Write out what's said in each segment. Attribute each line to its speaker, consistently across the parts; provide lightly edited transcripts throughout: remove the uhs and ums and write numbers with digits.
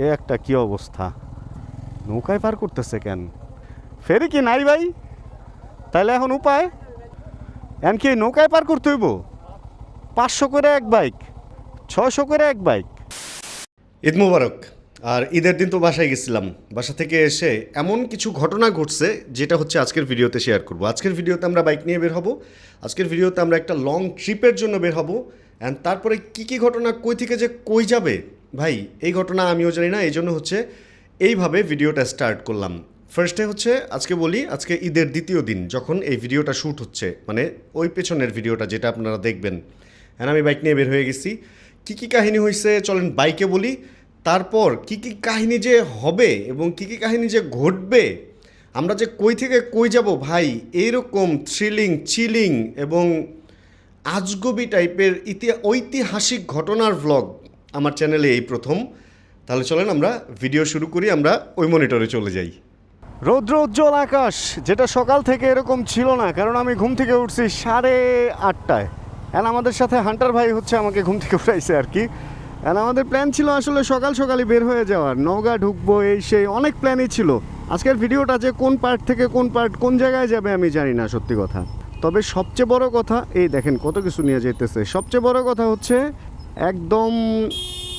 Speaker 1: এ একটা কি অবস্থা, নৌকায় পার করতেছে কেন? ফেরি কি নাই ভাই? তাহলে এখন উপায় এন কি নৌকায় পার করতে হইব? 500 করে এক বাইক, 600 করে এক বাইক।
Speaker 2: ঈদ মুবারক। আর ঈদের দিন তো বাসায় গেছিলাম, বাসা থেকে এসে এমন কিছু ঘটনা ঘটছে যেটা হচ্ছে আজকের ভিডিওতে শেয়ার করব। আজকের ভিডিওতে আমরা বাইক নিয়ে বের হব, আজকের ভিডিওতে আমরা একটা লং ট্রিপের জন্য বের হব। অ্যান্ড তারপরে কী কী ঘটনা কই থেকে যে কই যাবে ভাই, এই ঘটনা আমিও জানি না, এই জন্য হচ্ছে এইভাবে ভিডিওটা স্টার্ট করলাম। ফার্স্টে হচ্ছে আজকে বলি, আজকে ঈদের দ্বিতীয় দিন যখন এই ভিডিওটা শ্যুট হচ্ছে, মানে ওই পেছনের ভিডিওটা যেটা আপনারা দেখবেন। হ্যাঁ, আমি বাইক নিয়ে বের হয়ে গেছি। কী কী কাহিনী হয়েছে চলেন বাইকে বলি, তারপর কী কী কাহিনী যে হবে এবং কী কী কাহিনী যে ঘটবে, আমরা যে কই থেকে কই যাব ভাই, এইরকম থ্রিলিং, চিলিং এবং আজগবি টাইপের ঐতিহাসিক ঘটনার ভ্লগ আমার চ্যানেলে এই প্রথম। তাহলে চলেন আমরা ভিডিও শুরু করি, আমরা ওই মনিটরে চলে যাই।
Speaker 1: রৌদ্র উজ্জ্বল আকাশ, যেটা সকাল থেকে এরকম ছিল না, কারণ আমি ঘুম থেকে উঠছি 8:30টায়। অ্যান্ড আমাদের সাথে হান্টার ভাই হচ্ছে আমাকে ঘুম থেকে উঠাইছে আর কি। অ্যান্ড আমাদের প্ল্যান ছিল আসলে সকাল সকালই বের হয়ে যাওয়ার, নওগাঁ ঢুকবো, এই সেই অনেক প্ল্যানই ছিল। আজকের ভিডিওটা যে কোন পার্ট থেকে কোন পার্ট কোন জায়গায় যাবে আমি জানি না সত্যি কথা। তবে সবচেয়ে বড় কথা, এই দেখেন কত কিছু নিয়ে যেতেছে। সবচেয়ে বড় কথা হচ্ছে একদম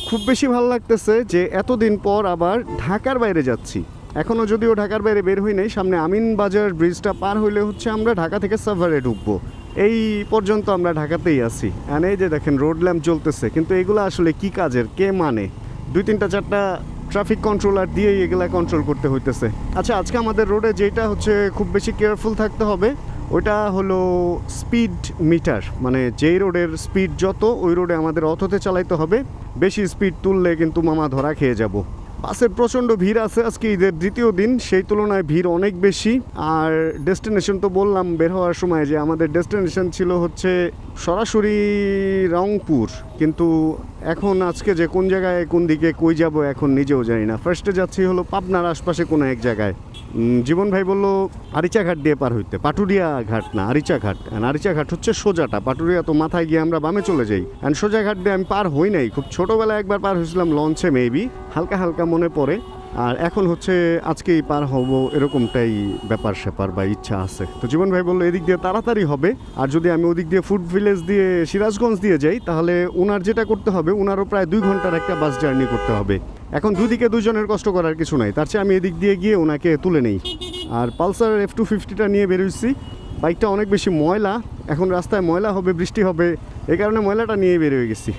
Speaker 1: খুব বেশি ভালো লাগতেছে যে এতদিন পর আবার ঢাকার বাইরে যাচ্ছি। এখনও যদিও ঢাকার বাইরে বের হই নাই, সামনে আমিনবাজার ব্রিজটা পার হইলে হচ্ছে আমরা ঢাকা থেকে সাভারে ঢুকবো। এই পর্যন্ত আমরা ঢাকাতেই আছি। আর এই যে দেখেন রোড ল্যাম্প জ্বলতেছে, কিন্তু এগুলো আসলে কি কাজের, কে মানে? 2-3-4টা ট্রাফিক কন্ট্রোলার দিয়েই এগুলা কন্ট্রোল করতে হইতেছে। আচ্ছা, আজকে আমাদের রোডে যেটা হচ্ছে খুব বেশি কেয়ারফুল থাকতে হবে ওটা হলো স্পিড মিটার, মানে যেই রোডের স্পিড যত ওই রোডে আমাদের অততে চালাইতে হবে। বেশি স্পিড তুললে কিন্তু মামা ধরা খেয়ে যাব। বাসের প্রচণ্ড ভিড় আছে আজকে ঈদের দ্বিতীয় দিন, সেই তুলনায় ভিড় অনেক বেশি। আর ডেস্টিনেশন তো বললাম বের হওয়ার সময় যে আমাদের ডেস্টিনেশন ছিল হচ্ছে সরাসরি রংপুর, কিন্তু এখন আজকে যে কোন জায়গায় কোন দিকে কই যাব এখন নিজেও জানি না। ফার্স্টে যাচ্ছি হলো পাবনার আশপাশে কোনো এক জায়গায়। জীবন ভাই বললো আরিচা ঘাট দিয়ে পার হইতে, পাটুরিয়া ঘাট না আরিচা ঘাট। আরিচা ঘাট হচ্ছে সোজাটা, পাটুরিয়া তো মাথায় গিয়ে আমরা বামে চলে যাই। অ্যান্ড সোজা ঘাট দিয়ে আমি পার হই নাই, খুব ছোটোবেলায় একবার পার হয়েছিলাম লঞ্চে, মেবি হালকা হালকা মনে পড়ে। আর এখন হচ্ছে আজকেই পার হব এরকমটাই ব্যাপার স্যাপার বা ইচ্ছা আছে। তো জীবন ভাই বললো এদিক দিয়ে তাড়াতাড়ি হবে, আর যদি আমি ওদিক দিয়ে ফুড ভিলেজ দিয়ে সিরাজগঞ্জ দিয়ে যাই তাহলে ওনার যেটা করতে হবে, ওনারও প্রায় 2 ঘন্টার একটা বাস জার্নি করতে হবে। এখন দুদিকে দুজনের কষ্ট করার কিছু নাই, তার চেয়ে আমি এদিক দিয়ে গিয়ে ওনাকে তুলে নেই। আর পালসার F250টা নিয়ে বেরোইছি। বাইকটা অনেক বেশি ময়লা, এখন রাস্তায় ময়লা হবে, বৃষ্টি হবে, এই কারণে ময়লাটা নিয়ে বের হয়ে গেছি।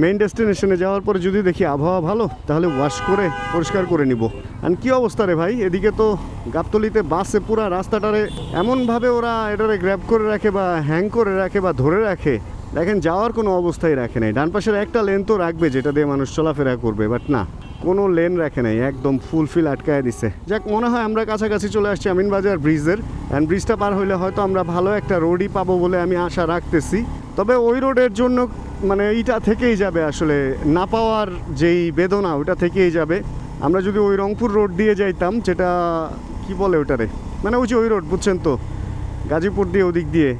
Speaker 1: মেইন ডেস্টিনেশনে যাওয়ার পরে যদি দেখি আবহাওয়া ভালো তাহলে ওয়াশ করে পরিষ্কার করে নিব। আর কি অবস্থা রে ভাই, এদিকে তো গাবতলিতে বাসে পুরা রাস্তাটারে এমনভাবে ওরা এটারে গ্র্যাব করে রাখে বা হ্যাং করে রাখে বা ধরে রাখে, দেখেন যাওয়ার কোনো অবস্থাই রাখে নাই। ডান পাশের একটা লেন তো রাখবে যেটা দিয়ে মানুষ চলাফেরা করবে, বাট না, কোনো লেন রাখে নাই, একদম ফুলফিল আটকায় দিছে। যাক, মনে হয় আমরা কাছাকাছি চলে আসছি আমিনবাজার ব্রিজের। অ্যান্ড ব্রিজটা পার হইলে হয়তো আমরা ভালো একটা রোডই পাবো বলে আমি আশা রাখতেছি। তবে ওই রোডের জন্য মানে এইটা থেকেই যাবে, আসলে না পাওয়ার যেই বেদনা ওটা থেকেই যাবে। আমরা যদি ওই রংপুর রোড দিয়ে যাইতাম, যেটা কি বলে ওটারে, মানে ওই যে ওই রোড বুঝছেন তো, গাজীপুর দিয়ে ওদিক দিয়ে,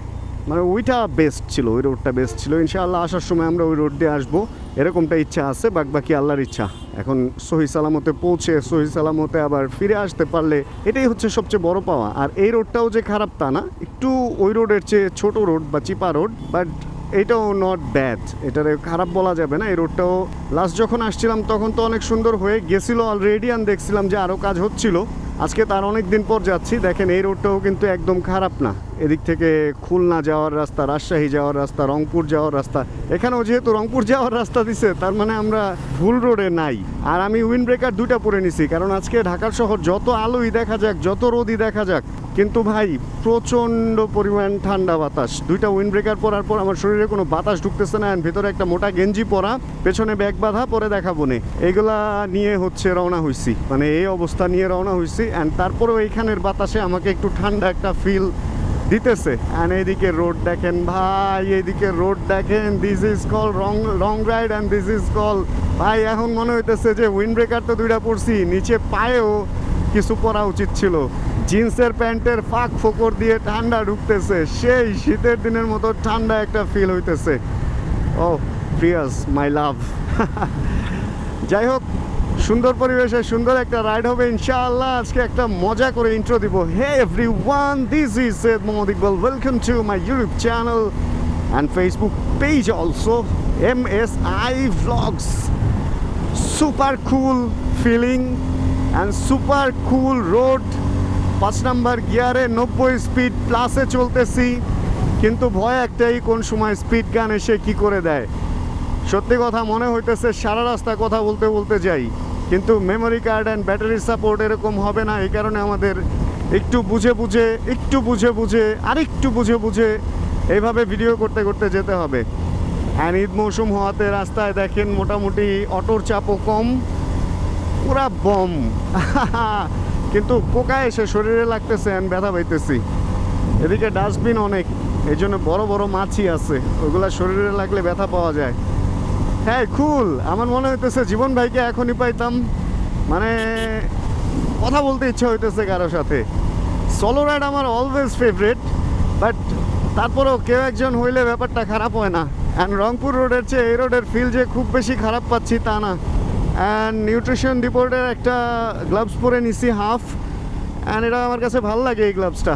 Speaker 1: মানে ওইটা বেস্ট ছিল, ওই রোডটা বেস্ট ছিল। ইনশাআল্লাহ আসার সময় আমরা ওই রোড দিয়ে আসবো, এরকমটা ইচ্ছা আছে। বাকি আল্লাহর ইচ্ছা। এখন সহি সালামতে পৌঁছে সহি সালামতে আবার ফিরে আসতে পারলে এটাই হচ্ছে সবচেয়ে বড় পাওয়া। আর এই রোডটাও যে খারাপ তা না, একটু ওই রোডের চেয়ে ছোট রোড বা চিপা রোড, বাট এটাও নট ব্যাড, এটারে খারাপ বলা যাবে না। এই রোডটাও লাস্ট যখন আসছিলাম তখন তো অনেক সুন্দর হয়ে গেছিলো অলরেডি, আর দেখছিলাম যে আরও কাজ হচ্ছিল। আজকে তার অনেক দিন পর যাচ্ছি, দেখেন এই রোডটাও কিন্তু একদম খারাপ না। এদিক থেকে খুলনা যাওয়ার রাস্তা, রাজশাহী যাওয়ার রাস্তা, রংপুর যাওয়ার রাস্তা, এখানেও যেহেতু রংপুর যাওয়ার রাস্তা দিছে তার মানে আমরা ভুল রোডে নাই। আর আমি উইন্ড ব্রেকার 2টা পরে নিছি, কারণ আজকে ঢাকার শহর যত আলোই দেখা যাক, যত রোদই দেখা যাক, কিন্তু ভাই প্রচণ্ড পরিমাণ ঠান্ডা বাতাস। 2টা উইন্ড ব্রেকার পরার পর আমার শরীরে কোনো বাতাস ঢুকতেছে না। ভিতরে একটা মোটা গেঞ্জি পরা, পেছনে ব্যাগ বাঁধা, পরে দেখাবো নে, এগুলা নিয়ে হচ্ছে রওনা হইছি, মানে এই অবস্থা নিয়ে রওনা হইছি। অ্যান্ড তারপরেও এইখানের বাতাসে আমাকে একটু ঠান্ডা একটা ফিল দিতেছে। অ্যান্ড এইদিকে রোড দেখেন ভাই, এইদিকে রোড দেখেন, this is call long ride and this is call ভাই। এখন মনে হইতেছে যে উইন্ড ব্রেকার তো 2টা পরছি, নিচে পায়েও কিছু পরা উচিত ছিল। জিন্সের প্যান্টের ফাঁক ফোকর দিয়ে ঠান্ডা ঢুকতেছে, সেই শীতের দিনের মতো ঠান্ডা একটা ফিল হইতেছে। ও প্রিয়াস, মাই লাভ। যাই হোক, সুন্দর পরিবেশে সুন্দর একটা রাইড হবে ইনশাআল্লাহ। আজকে একটা মজা করে ইন্ট্রো দিব। Hey everyone, this is Syed Mohammad Iqbal. Welcome to my YouTube channel and Facebook page also, MSI Vlogs. Super cool feeling and super cool road. 5 number গিয়ারে 90 স্পিড প্লাসে চলতেছি, কিন্তু ভয় একটাই, কোন সময় স্পিড গান এসে কি করে দেয়। সত্যি কথা মনে হইতেছে সারা রাস্তা কথা বলতে বলতে যাই, কিন্তু memory card and battery support এরকম হবে না। এই কারণে আমাদের একটু বুঝে বুঝে আরেকটু বুঝে বুঝে এইভাবে ভিডিও করতে করতে যেতে হবে। অ্যান্ড ঈদ মৌসুম হওয়াতে রাস্তায় দেখেন মোটামুটি অটোর চাপও কম, পুরা বম। কিন্তু পোকা এসে শরীরে লাগতেছে অ্যান্ড ব্যথা পাইতেছি। এদিকে ডাস্টবিন অনেক, এই জন্য বড় বড় মাছি আছে, ওইগুলো শরীরে লাগলে ব্যথা পাওয়া যায়। হ্যাঁ কুল, আমার মনে হইতেছে জীবন ভাইকে এখনই পাইতাম, মানে কথা বলতে ইচ্ছা হইতেছে কারোর সাথে। সোলো রাইড আমার অলওয়েজ ফেভারিট, বাট তারপরেও কেউ একজন হইলে ব্যাপারটা খারাপ হয় না। অ্যান্ড রংপুর রোডের চেয়ে এই রোডের ফিল যে খুব বেশি খারাপ পাচ্ছি তা না। অ্যান্ড নিউট্রিশন ডিপোর্টের একটা গ্লাভস পরে নিছি হাফ, অ্যান্ড এটা আমার কাছে ভালো লাগে এই গ্লাভসটা।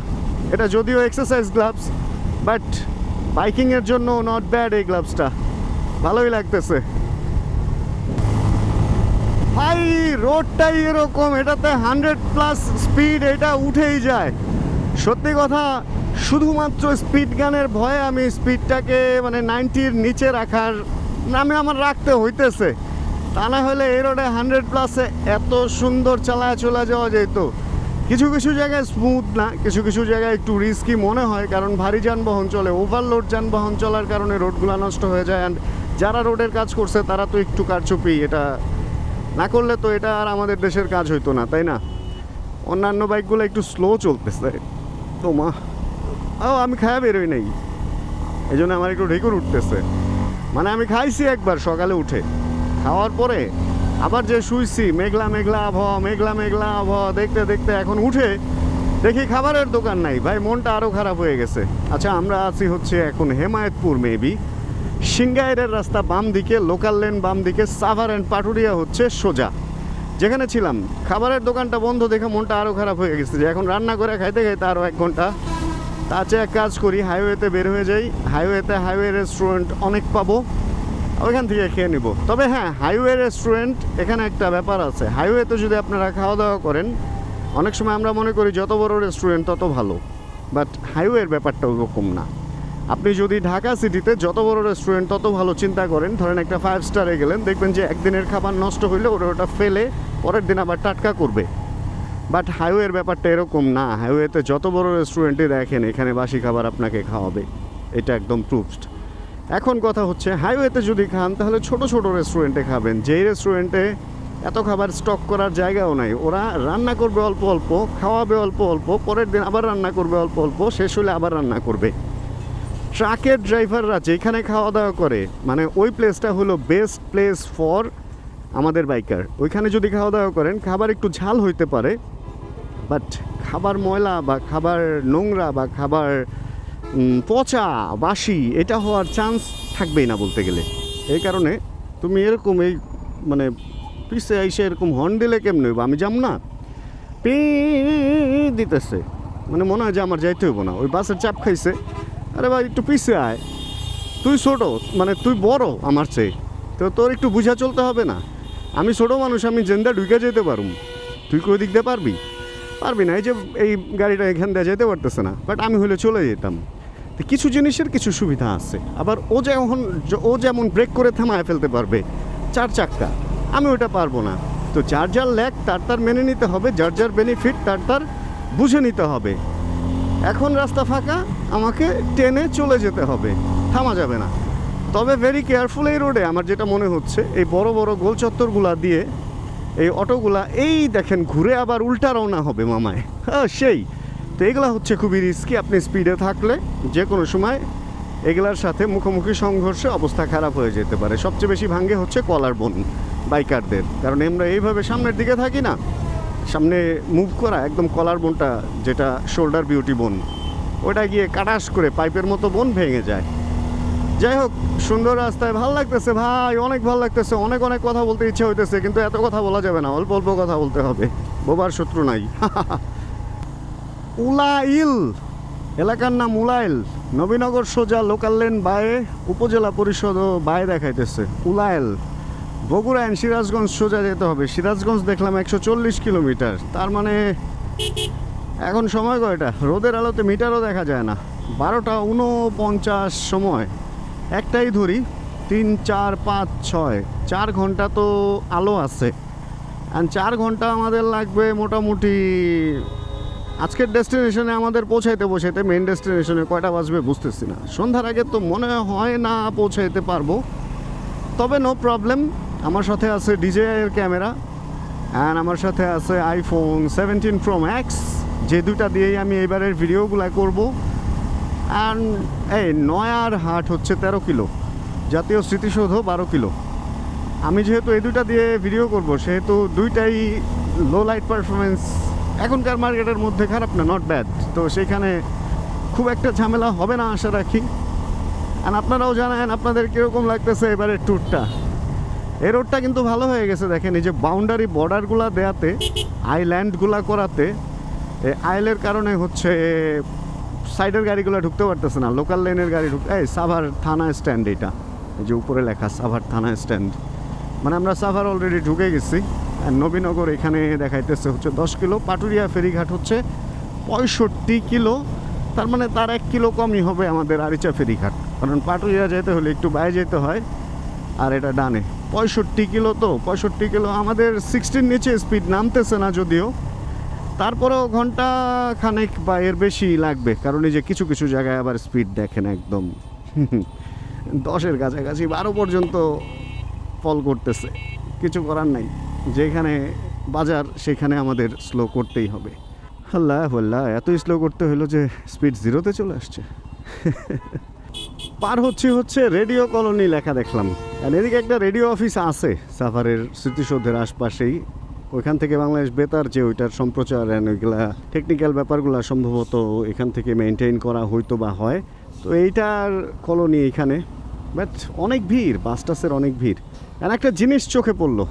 Speaker 1: এটা যদিও এক্সারসাইজ গ্লাভস, বাট বাইকিংয়ের জন্য নট ব্যাড এই গ্লাভসটা, ভালোই লাগতেছে। ভাই রোডটাই এরকম, এটাতে 100+ স্পিড, এটা উঠেই যায়। সত্যি কথা, শুধুমাত্র স্পিড গানের ভয়ে আমি স্পিডটাকে মানে 90-র নিচে রাখার নামে আমার রাখতে হইতেছে। তা না হলে এই রোডে 100+-এ এত সুন্দর চালায় চলে যাওয়া যেত। কিছু কিছু জায়গায় স্মুথ না, কিছু কিছু জায়গায় একটু রিস্কি মনে হয়, কারণ ভারী যানবাহন চলে, ওভারলোড যানবাহন চলার কারণে রোডগুলো নষ্ট হয়ে যায়। অ্যান্ড যারা রোডের কাজ করছে তারা তো একটু কারচুপি, এটা না করলে তো এটা আর আমাদের দেশের কাজ হইতো না, তাই না? অন্যান্য বাইকগুলো একটু স্লো চলতেছে। তো মা আমি খায়া বেরোই নাই, এই জন্য আমার একটু ঢেকুর উঠতেছে। মানে আমি খাইছি একবার সকালে উঠে, খাওয়ার পরে আবার যে শুইছি, মেঘলা মেঘলা আবহাওয়া দেখতে দেখতে এখন উঠে দেখি খাবারের দোকান নাই। ভাই মনটা আরও খারাপ হয়ে গেছে। আচ্ছা, আমরা আছি হচ্ছে এখন হেমায়েতপুর, মেবি সিংগাইরের রাস্তা বাম দিকে, লোকাল লেন বাম দিকে, সাভার অ্যান্ড পাটুরিয়া হচ্ছে সোজা। যেখানে ছিলাম খাবারের দোকানটা বন্ধ দেখে মনটা আরও খারাপ হয়ে গেছে, যে এখন রান্না করে খাইতে খাইতে আরও 1 ঘন্টা। তার চেয়ে এক কাজ করি, হাইওয়েতে বের হয়ে যাই। হাইওয়ে রেস্টুরেন্ট অনেক পাবো, ওইখান থেকে খেয়ে নিব। তবে হ্যাঁ, হাইওয়ে রেস্টুরেন্ট এখানে একটা ব্যাপার আছে, হাইওয়েতে যদি আপনারা খাওয়া দাওয়া করেন, অনেক সময় আমরা মনে করি যত বড় রেস্টুরেন্ট তত ভালো, বাট হাইওয়ের ব্যাপারটা ওরকম না। আপনি যদি ঢাকা সিটিতে যত বড় রেস্টুরেন্ট তত ভালো চিন্তা করেন, ধরেন একটা 5 স্টারে গেলেন, দেখবেন যে একদিনের খাবার নষ্ট হইলে ওটা ফেলে পরের দিন আবার টাটকা করবে। বাট হাইওয়ের ব্যাপারটা এরকম না। হাইওয়েতে যত বড় রেস্টুরেন্টে দেখেন, এখানে বাসি খাবার আপনাকে খাওয়াবে, এটা একদম প্রুভড। এখন কথা হচ্ছে, হাইওয়েতে যদি খান তাহলে ছোট ছোট রেস্টুরেন্টে খাবেন, যেই রেস্টুরেন্টে এত খাবার স্টক করার জায়গাও নাই। ওরা রান্না করবে অল্প অল্প, খাওয়াবে অল্প অল্প, পরের দিন আবার রান্না করবে অল্প অল্প, শেষ হলে আবার রান্না করবে। ট্রাকের ড্রাইভাররা যেখানে খাওয়া দাওয়া করে, মানে ওই প্লেসটা হলো বেস্ট প্লেস ফর আমাদের বাইকার। ওইখানে যদি খাওয়া দাওয়া করেন, খাবার একটু ঝাল হইতে পারে, বাট খাবার ময়লা বা খাবার নোংরা বা খাবার পচা বাসি এটা হওয়ার চান্স থাকবেই না বলতে গেলে। এই কারণে তুমি এরকম এই মানে পিছে এসে এরকম হর্ন দিলে কেমন হইব? আমি যাম না, পি দিতেছে, মানে মনে হয় যে আমার যাইতে হইব না, ওই বাসের চাপ খাইছে। আরে ভাই একটু পিছে আয়, তুই ছোটো, মানে তুই বড় আমার চেয়ে, তো তোর একটু বুঝা চলতে হবে না? আমি ছোটো মানুষ, আমি জেন্দা ঢুকে যেতে পারুম, তুই কই দিক দিয়ে পারবি না। এই যে এই গাড়িটা এখান দিয়ে যেতে পারতেছে না, বাট আমি হলে চলে যেতাম। তো কিছু জিনিসের কিছু সুবিধা আছে। আবার ও যেমন ব্রেক করে থামায় ফেলতে পারবে 4 চাক্কা, আমি ওটা পারবো না। তো যার যার ল্যাক তার মেনে নিতে হবে, যার যার বেনিফিট তার বুঝে নিতে হবে। এখন রাস্তা ফাঁকা, আমাকে টেনে চলে যেতে হবে, থামা যাবে না। তবে ভেরি কেয়ারফুল এই রোডে। আমার যেটা মনে হচ্ছে, এই বড় বড় গোল চত্বরগুলা দিয়ে এই অটোগুলা এই দেখেন ঘুরে আবার উল্টা রওনা হবে মামায়, হ্যাঁ সেই। তো এগুলা হচ্ছে খুবই রিস্কি। আপনি স্পিডে থাকলে যে কোনো সময় এগুলার সাথে মুখোমুখি সংঘর্ষে অবস্থা খারাপ হয়ে যেতে পারে। সবচেয়ে বেশি ভাঙ্গে হচ্ছে কলার বোন বাইকারদের, কারণ আমরা এইভাবে সামনের দিকে থাকি না, সামনে মুভ করা একদম কলার বোনটা, যেটা শোল্ডার বিউটি বোন, ওটা গিয়ে কাটাস করে পাইপের মতো বোন ভেঙে যায়। যাই হোক, সুন্দর রাস্তায় ভালো লাগতেছে ভাই, অনেক ভালো লাগতেছে। অনেক অনেক কথা বলতে ইচ্ছে হইতেছে, কিন্তু এত কথা বলা যাবে না, অল্প অল্প কথা বলতে হবে, বোবার শত্রু নাই। উলাইল এলাকার নাম উলাইল, নবীনগর সোজা লোকাল লেন বায়ে উপজেলা পরিষদ ও বায়ে দেখাইতেছে। উলাইল বগুড়া অ্যান্ড সিরাজগঞ্জ সোজা যেতে হবে। সিরাজগঞ্জ দেখলাম 140 কিলোমিটার, তার মানে এখন সময় কয়টা? রোদের আলোতে মিটারও দেখা যায় না। 12:49 সময়। একটাই ধরি, 3, 4, 5, 6, 4 ঘন্টা তো আলো আছে। অ্যান্ড 4 ঘন্টা আমাদের লাগবে মোটামুটি আজকের ডেস্টিনেশনে আমাদের পৌঁছাইতে মেন ডেস্টিনেশনে কয়টা বাজবে বুঝতেছি না। সন্ধ্যার আগে তো মনে হয় না পৌঁছাইতে পারবো, তবে নো প্রবলেম। আমার সাথে আছে DJI এর ক্যামেরা, অ্যান্ড আমার সাথে আছে iPhone 17 Pro Max, যে দুইটা দিয়েই আমি এবারের ভিডিওগুলো করব। অ্যান্ড এই নয়ার হাট হচ্ছে 13 কিলো, জাতীয় স্মৃতিসৌধ 12 কিলো। আমি যেহেতু এই দুইটা দিয়ে ভিডিও করব, সেহেতু দুইটাই লো লাইট পারফরমেন্স এখনকার মার্কেটের মধ্যে খারাপ না, নট ব্যাড। তো সেখানে খুব একটা ঝামেলা হবে না আশা রাখি। আর আপনারাও জানেন আপনাদের কীরকম লাগতেছে এবারের ট্যুরটা। এই রোডটা কিন্তু ভালো হয়ে গেছে, দেখেন এই যে বাউন্ডারি বর্ডারগুলা দেয়াতে, আইল্যান্ডগুলা করাতে, এই আইলের কারণে হচ্ছে সাইডের গাড়িগুলো ঢুকতে পারতেছে না, লোকাল লেনের গাড়ি ঢুকতে। এই সাভার থানা স্ট্যান্ড, এটা এই যে উপরে লেখা সাভার থানা স্ট্যান্ড, মানে আমরা সাভার অলরেডি ঢুকে গেছি। আর নবীনগর এখানে দেখাইতেছে হচ্ছে 10 কিলো। পাটুরিয়া ফেরিঘাট হচ্ছে 65 কিলো, তার মানে তার 1 কিলো কমই হবে আমাদের আরিচা ফেরিঘাট, কারণ পাটুরিয়া যেতে হলে একটু বাইরে যেতে হয়। আর এটা ডানে 65 কিলো, তো 65 কিলো আমাদের 60 নিচে স্পিড নামতেছে না যদিও, তারপরেও ঘন্টা খানেক বা এর বেশি লাগবে, কারণ এই যে কিছু কিছু জায়গায় আবার স্পিড দেখেন একদম 10-এর কাছাকাছি, 12 পর্যন্ত ফল করতেছে। কিছু করার নাই, যেখানে বাজার সেখানে আমাদের স্লো করতেই হবে। আল্লাহ, এত স্লো করতে হলো যে স্পিড 0-তে চলে আসছে। পার হচ্ছে রেডিও কলোনি লেখা দেখলাম। আর এদিকে একটা রেডিও অফিস আছে সাভারের স্মৃতিসৌধের আশপাশেই, ওইখান থেকে বাংলাদেশ বেতার যে ওইটার সম্প্রচার ওইগুলা টেকনিক্যাল ব্যাপারগুলো সম্ভবত এখান থেকে মেনটেন করা হয়তো বা হয়। তো এইটার কলোনি এখানে, বাট অনেক ভিড়, বাস টাসের অনেক ভিড়। আর একটা জিনিস চোখে পড়লো,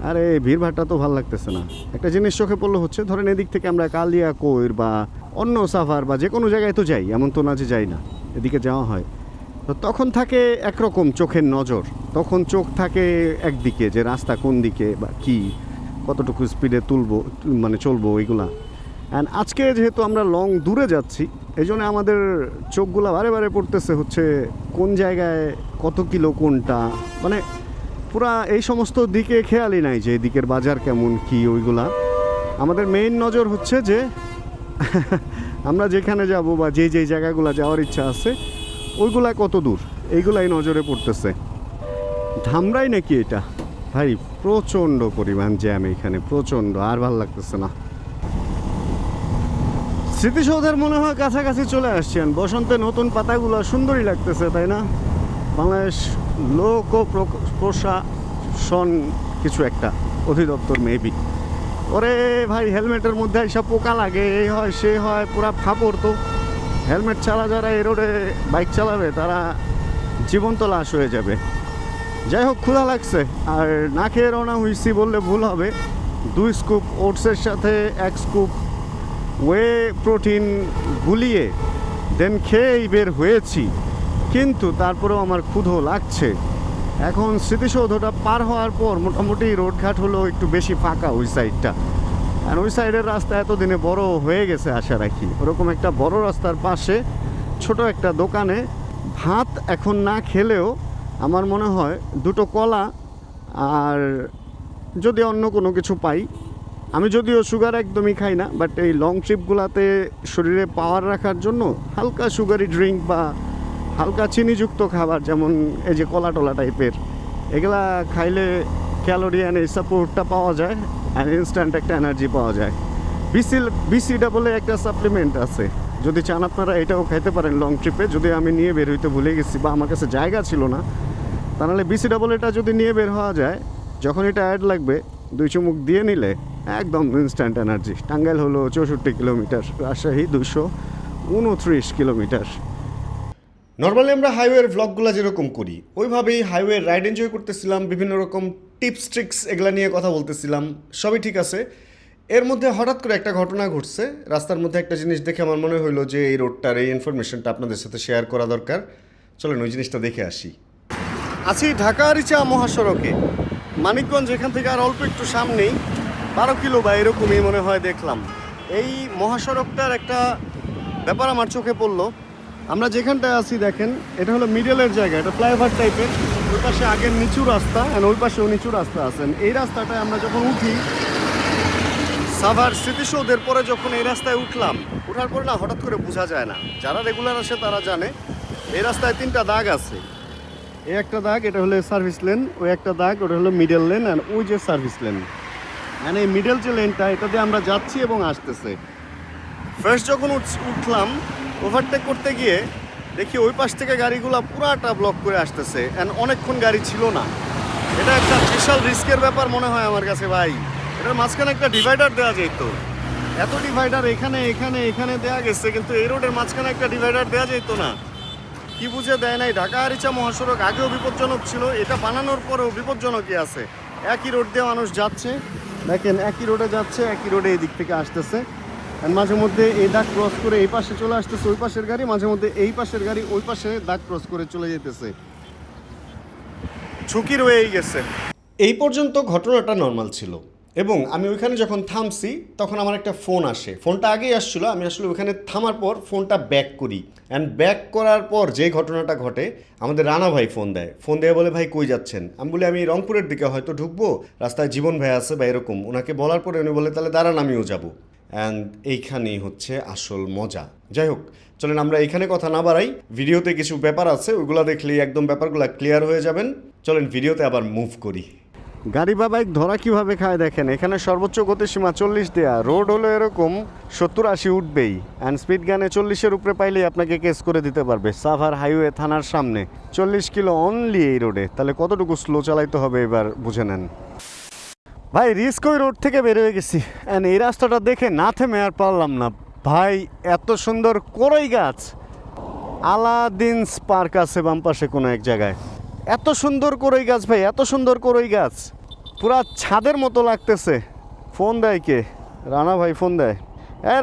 Speaker 1: আরে ভিড় ভাড়টা তো ভালো লাগতেছে না। একটা জিনিস চোখে পড়লো হচ্ছে, ধরেন এদিক থেকে আমরা কালিয়াকৈর বা অন্য সাভার বা যে কোনো জায়গায় তো যাই, এমন তো না যে যাই না, এদিকে যাওয়া হয়। তো তখন থাকে একরকম চোখের নজর, তখন চোখ থাকে একদিকে, যে রাস্তা কোন দিকে বা কী, কতটুকু স্পিডে চলবো ওইগুলা। অ্যান্ড আজকে যেহেতু আমরা লং দূরে যাচ্ছি, এই জন্য আমাদের চোখগুলা বারে বারে পড়তেছে হচ্ছে কোন জায়গায় কত কিলো কোনটা, মানে পুরা এই সমস্ত দিকে খেয়ালই নাই যে এদিকের বাজার কেমন কি ওইগুলা। আমাদের মেইন নজর হচ্ছে যে আমরা যেখানে যাব বা যেই জায়গাগুলো যাওয়ার ইচ্ছা আছে ওইগুলা কত দূর, এইগুলাই নজরে পড়তেছে। ধামরাই নাকি এটা ভাই, প্রচণ্ড পরিমাণ জ্যাম এখানে, প্রচণ্ড, আর ভাল লাগতেছে না। স্মৃতিসৌধের মনে হয় কাছাকাছি চলে আসছেন। বসন্তে নতুন পাতাগুলো সুন্দরই লাগতেছে, তাই না? বাংলাদেশ লোক ও প্রশাসন কিছু একটা অধিদপ্তর মেবি। ওরে ভাই, হেলমেটের মধ্যে এসব পোকা লাগে, এই হয় সে হয়, পুরা ফাপড়। তো হেলমেট ছাড়া যারা এই রোডে বাইক চালাবে তারা জীবন্ত লাশ হয়ে যাবে। যাই হোক, ক্ষুধা লাগছে, আর না খেয়ে রওনা হয়েছি বললে ভুল হবে। 2 স্কুপ ওটসের সাথে 1 স্কুপ ওয়ে প্রোটিন গুলিয়ে দেন খেয়েই বের হয়েছি, কিন্তু তারপরেও আমার ক্ষুধা লাগছে। এখন স্মৃতিসৌধটা পার হওয়ার পর মোটামুটি রোডঘাট হলো একটু বেশি ফাঁকা ওই সাইডটা, আর ওই সাইডের রাস্তা এতদিনে বড় হয়ে গেছে আশা রাখি। ওরকম একটা বড় রাস্তার পাশে ছোট একটা দোকানে ভাত এখন না খেলেও আমার মনে হয় 2টো কলা আর যদি অন্য কোনো কিছু পাই, আমি যদিও সুগার একদমই খাই না, বাট এই লং ট্রিপগুলোতে শরীরে পাওয়ার রাখার জন্য হালকা সুগারি ড্রিঙ্ক বা হালকা চিনিযুক্ত খাবার, যেমন এই যে কলা টলা টাইপের, এগুলা খাইলে ক্যালোরি অ্যান্ড এই সাপোর্টটা পাওয়া যায়, আর ইনস্ট্যান্ট একটা এনার্জি পাওয়া যায়। বিসিটা বলে একটা সাপ্লিমেন্ট আছে, যদি চান আপনারা এটাও খাইতে পারেন লং ট্রিপে। যদি আমি নিয়ে বের হইতে ভুলে গেছি বা আমার কাছে জায়গা ছিল না, তাহলে বিসিটা বলে এটা যদি নিয়ে বের হওয়া যায়, যখন এটা অ্যাড লাগবে 2 চুমুক দিয়ে নিলে একদম ইনস্ট্যান্ট এনার্জি। টাঙ্গাইল হলো 64 কিলোমিটার, রাজশাহী 229 কিলোমিটার।
Speaker 2: নর্মালি আমরা হাইওয়ের ভ্লগগুলো যেরকম করি ওইভাবেই হাইওয়ে রাইড এনজয় করতেছিলাম, বিভিন্ন রকম টিপস ট্রিক্স এগুলা নিয়ে কথা বলতেছিলাম, সবই ঠিক আছে। এর মধ্যে হঠাৎ করে একটা ঘটনা ঘটছে। রাস্তার মধ্যে একটা জিনিস দেখে আমার মনে হলো যে এই রোডটার এই ইনফরমেশনটা আপনাদের সাথে শেয়ার করা দরকার। চলেন ওই জিনিসটা দেখে আসি।
Speaker 1: আছি ঢাকা আরিচা মহাসড়কে, মানিকগঞ্জ এখান থেকে আর অল্প একটু সামনেই, 12 কিলো বা এরকমই মনে হয় দেখলাম। এই মহাসড়কটার একটা ব্যাপার আমার চোখে পড়লো। আমরা যেখানটায় আছি দেখেন, এটা হলো মিডলের জায়গা, এটা ফ্লাইওভার টাইপের। ওই পাশে আগের নিচু রাস্তা, আর ওই পাশেও নিচু রাস্তা আছেন। এই রাস্তাটায় আমরা যখন উঠি, সাভার স্মৃতিসৌধের পরে যখন এই রাস্তায় উঠলাম, ওঠার পরে না হঠাৎ করে বোঝা যায় না, যারা রেগুলার আসে তারা জানে এই রাস্তায় 3টা দাগ আছে। এই একটা দাগ, এটা হলো সার্ভিস লেন, ওই একটা দাগ, ওটা হলো মিডল লেন, আর ওই যে সার্ভিস লেন। মানে এই মিডল যে লেনটা, এটা দিয়ে আমরা যাচ্ছি এবং আসতেছে। ফার্স্ট যখন উঠলাম, ওভারটেক করতে গিয়ে দেখি ওই পাশ থেকে গাড়িগুলো পুরাটা ব্লক করে আসতেছে, অ্যান্ড অনেকক্ষণ গাড়ি ছিল না। এটা একটা বিশাল রিস্কের ব্যাপার মনে হয় আমার কাছে ভাই। এটার মাঝখানে একটা ডিভাইডার দেওয়া যেত, এত ডিভাইডার এখানে এখানে এখানে দেওয়া গেছে, কিন্তু এই রোডের মাঝখানে একটা ডিভাইডার দেওয়া যেত না। কি বুঝে দেয় নাই। ঢাকা আরিচা মহাসড়ক আগেও বিপজ্জনক ছিল, এটা বানানোর পরেও বিপজ্জনকই আছে। একই রোড দিয়ে মানুষ যাচ্ছে, দেখেন একই রোডে যাচ্ছে, একই রোডে এই দিক থেকে আসতেছে, আর মাঝে মধ্যে এই দাগ ক্রস করে এই পাশে চলে আসতেছে ওই পাশের গাড়ি, মাঝে মধ্যে এই পাশের গাড়ি ওই পাশে দাগ ক্রস করে চলে যেতেছে। ঝুঁকি রয়েই গেছে।
Speaker 2: এই পর্যন্ত ঘটনাটা নর্মাল ছিল, এবং আমি ওইখানে যখন থামছি তখন আমার একটা ফোন আসে। ফোনটা আগেই আসছিলো, আমি আসলে ওইখানে থামার পর ফোনটা ব্যাক করি, অ্যান্ড ব্যাক করার পর যে ঘটনাটা ঘটে, আমাদের রানা ভাই ফোন দিয়ে বলে ভাই কই যাচ্ছেন। আমি বলি আমি রংপুরের দিকে হয়তো ঢুকবো, রাস্তায় জীবন ভাই আছে বা এরকম। ওনাকে বলার পরে উনি বলে তাহলে দাঁড়ান আমিও যাবো। অ্যান্ড এইখানেই হচ্ছে আসল মজা। যাই হোক, চলেন আমরা এইখানে কথা না বাড়াই, ভিডিওতে কিছু ব্যাপার আছে ওইগুলো দেখলেই একদম ব্যাপারগুলো ক্লিয়ার হয়ে যাবেন। চলেন ভিডিওতে আবার মুভ করি।
Speaker 1: গাড়ি বা বাইক ধরা কিভাবে খায় দেখেন। এখানে সর্বোচ্চ গতিসীমা 40 দেয়া, রোড হলো এরকম 70-80 উঠবেই, অ্যান্ড স্পিড গানে 40-এর উপরে পাইলেই আপনাকে কেস করে দিতে পারবে। সাভার হাইওয়ে থানার সামনে 40 কিলো অনলি এই রোডে, তাহলে কতটুকু স্লো চালাইতে হবে এবার বুঝে নেন ভাই। রিস্ক ওই রোড থেকে বের হয়ে গেছি, অ্যান্ড এই রাস্তাটা দেখে না থেমে আর পারলাম না ভাই। এত সুন্দর করই গাছ, আলাদিনস পার্ক আছে বাম পাশে কোনো এক জায়গায়। এত সুন্দর করই গাছ ভাই, এত সুন্দর করই গাছ, পুরা ছাদের মতো লাগতেছে। ফোন দেয় কে? রানা ভাই ফোন দেয়।